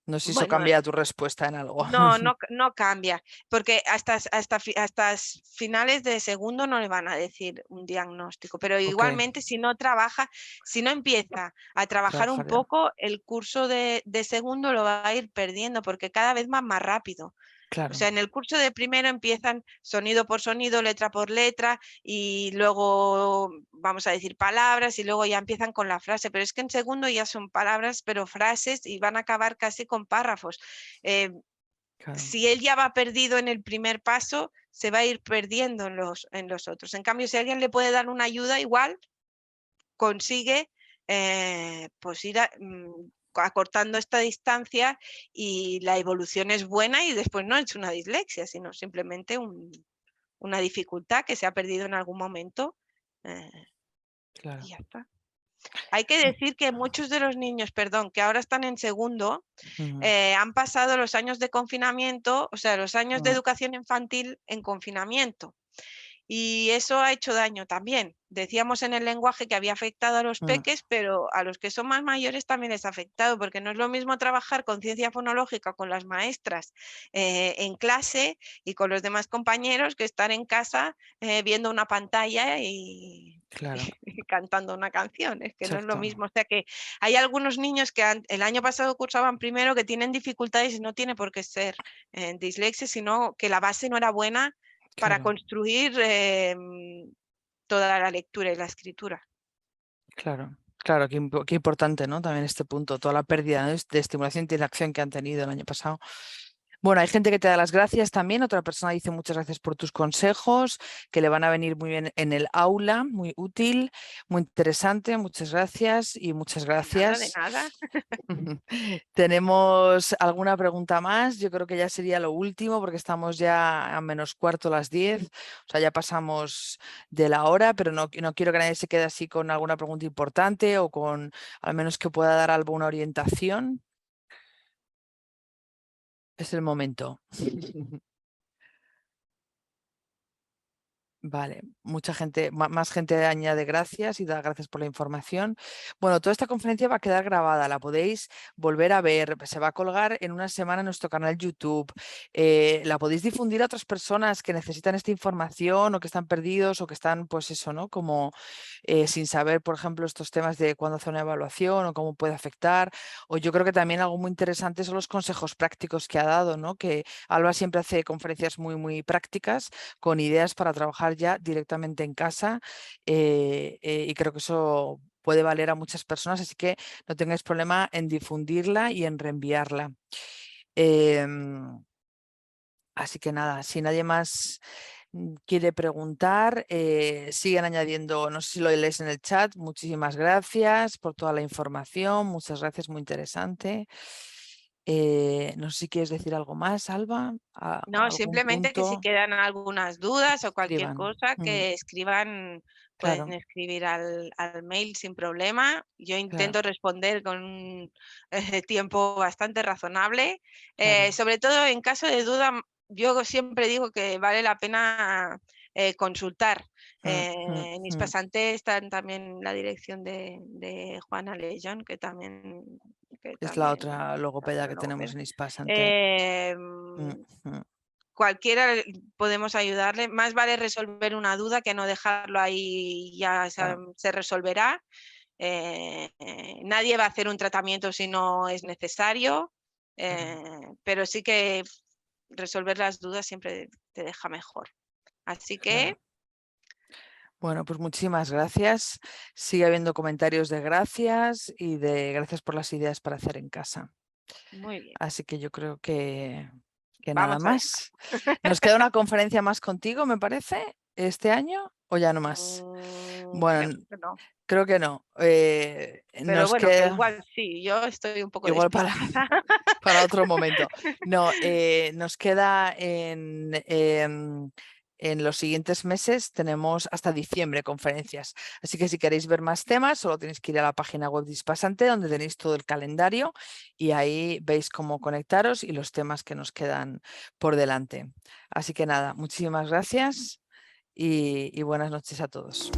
Speaker 2: No sé si eso
Speaker 1: Bueno,
Speaker 2: cambia tu respuesta en algo.
Speaker 1: no cambia, porque hasta finales de segundo no le van a decir un diagnóstico, pero igualmente si no trabaja, si no empieza a trabajar un
Speaker 2: Trabajar ya.
Speaker 1: poco, el curso de segundo lo va a ir perdiendo porque cada vez va más rápido.
Speaker 2: Claro.
Speaker 1: O sea, en el curso de primero empiezan sonido por sonido, letra por letra, y luego vamos a decir palabras y luego ya empiezan con la frase, pero es que en segundo ya son palabras, pero frases y van a acabar casi con párrafos.
Speaker 2: Claro.
Speaker 1: Si él ya va perdido en el primer paso, se va a ir perdiendo en los otros. En cambio, si alguien le puede dar una ayuda, igual consigue pues ir acortando esta distancia y la evolución es buena y después no es una dislexia, sino simplemente una dificultad que se ha perdido en algún momento
Speaker 2: Claro.
Speaker 1: y ya está. Hay que decir que muchos de los niños, perdón, que ahora están en segundo, han pasado los años de confinamiento, o sea, los años de educación infantil en confinamiento. Y eso ha hecho daño también. Decíamos en el lenguaje que había afectado a los peques, pero a los que son más mayores también les ha afectado, porque no es lo mismo trabajar con ciencia fonológica con las maestras en clase y con los demás compañeros que estar en casa viendo una pantalla y,
Speaker 2: claro.
Speaker 1: y cantando una canción. Es que no es lo
Speaker 2: Exacto.
Speaker 1: mismo. O sea que hay algunos niños que el año pasado cursaban primero que tienen dificultades y no tiene por qué ser dislexia, sino que la base no era buena para
Speaker 2: Claro.
Speaker 1: construir toda la lectura y la escritura.
Speaker 2: Claro, claro, qué importante, ¿no? También este punto, toda la pérdida, ¿no?, de estimulación y interacción que han tenido el año pasado. Bueno, hay gente que te da las gracias también. Otra persona dice muchas gracias por tus consejos, que le van a venir muy bien en el aula, muy útil, muy interesante. Muchas gracias y muchas gracias.
Speaker 1: De nada.
Speaker 2: ¿Tenemos alguna pregunta más? Yo creo que ya sería lo último porque estamos ya a menos cuarto las 10. O sea, ya pasamos de la hora, pero no quiero que nadie se quede así con alguna pregunta importante o con al menos que pueda dar alguna orientación. Es el momento. Vale, mucha gente, más gente añade gracias y da gracias por la información. Bueno, toda esta conferencia va a quedar grabada, la podéis volver a ver, se va a colgar en una semana en nuestro canal YouTube. La podéis difundir a otras personas que necesitan esta información o que están perdidos o que están, pues eso, ¿no? Como sin saber, por ejemplo, estos temas de cuándo hacer una evaluación o cómo puede afectar. O yo creo que también algo muy interesante son los consejos prácticos que ha dado, ¿no? Que Alba siempre hace conferencias muy, muy prácticas con ideas para trabajar ya directamente en casa y creo que eso puede valer a muchas personas, así que no tengáis problema en difundirla y en reenviarla. Así que nada, si nadie más quiere preguntar, siguen añadiendo, no sé si lo lees en el chat, muchísimas gracias por toda la información, muchas gracias, muy interesante. No sé si quieres decir algo más, Alba.
Speaker 1: No, simplemente que si quedan algunas dudas o cualquier cosa, que escriban, pueden
Speaker 2: Claro.
Speaker 1: escribir al mail sin problema. Yo intento responder con un tiempo bastante razonable. Sobre todo en caso de duda, yo siempre digo que vale la pena consultar. En Ispasante está también la dirección de Juana Leyón, que también...
Speaker 2: Es la otra logopeda que tenemos en Ispasante.
Speaker 1: Cualquiera podemos ayudarle. Más vale resolver una duda que no dejarlo ahí y ya se resolverá. Nadie va a hacer un tratamiento si no es necesario, pero sí que resolver las dudas siempre te deja mejor. Así que...
Speaker 2: Bueno, pues muchísimas gracias. Sigue habiendo comentarios de gracias y de gracias por las ideas para hacer en casa.
Speaker 1: Muy bien.
Speaker 2: Así que yo creo que nada
Speaker 1: Vamos a
Speaker 2: más. ¿Nos queda una conferencia más contigo, me parece, este año o ya no más? Bueno,
Speaker 1: Creo que no.
Speaker 2: creo que no.
Speaker 1: Pero
Speaker 2: Nos
Speaker 1: bueno, que
Speaker 2: queda
Speaker 1: igual sí, yo estoy un poco
Speaker 2: igual
Speaker 1: despistada.
Speaker 2: para otro momento. No, nos queda en los siguientes meses, tenemos hasta diciembre conferencias. Así que si queréis ver más temas, solo tenéis que ir a la página web de Hispasante, donde tenéis todo el calendario y ahí veis cómo conectaros y los temas que nos quedan por delante. Así que nada, muchísimas gracias y buenas noches a todos.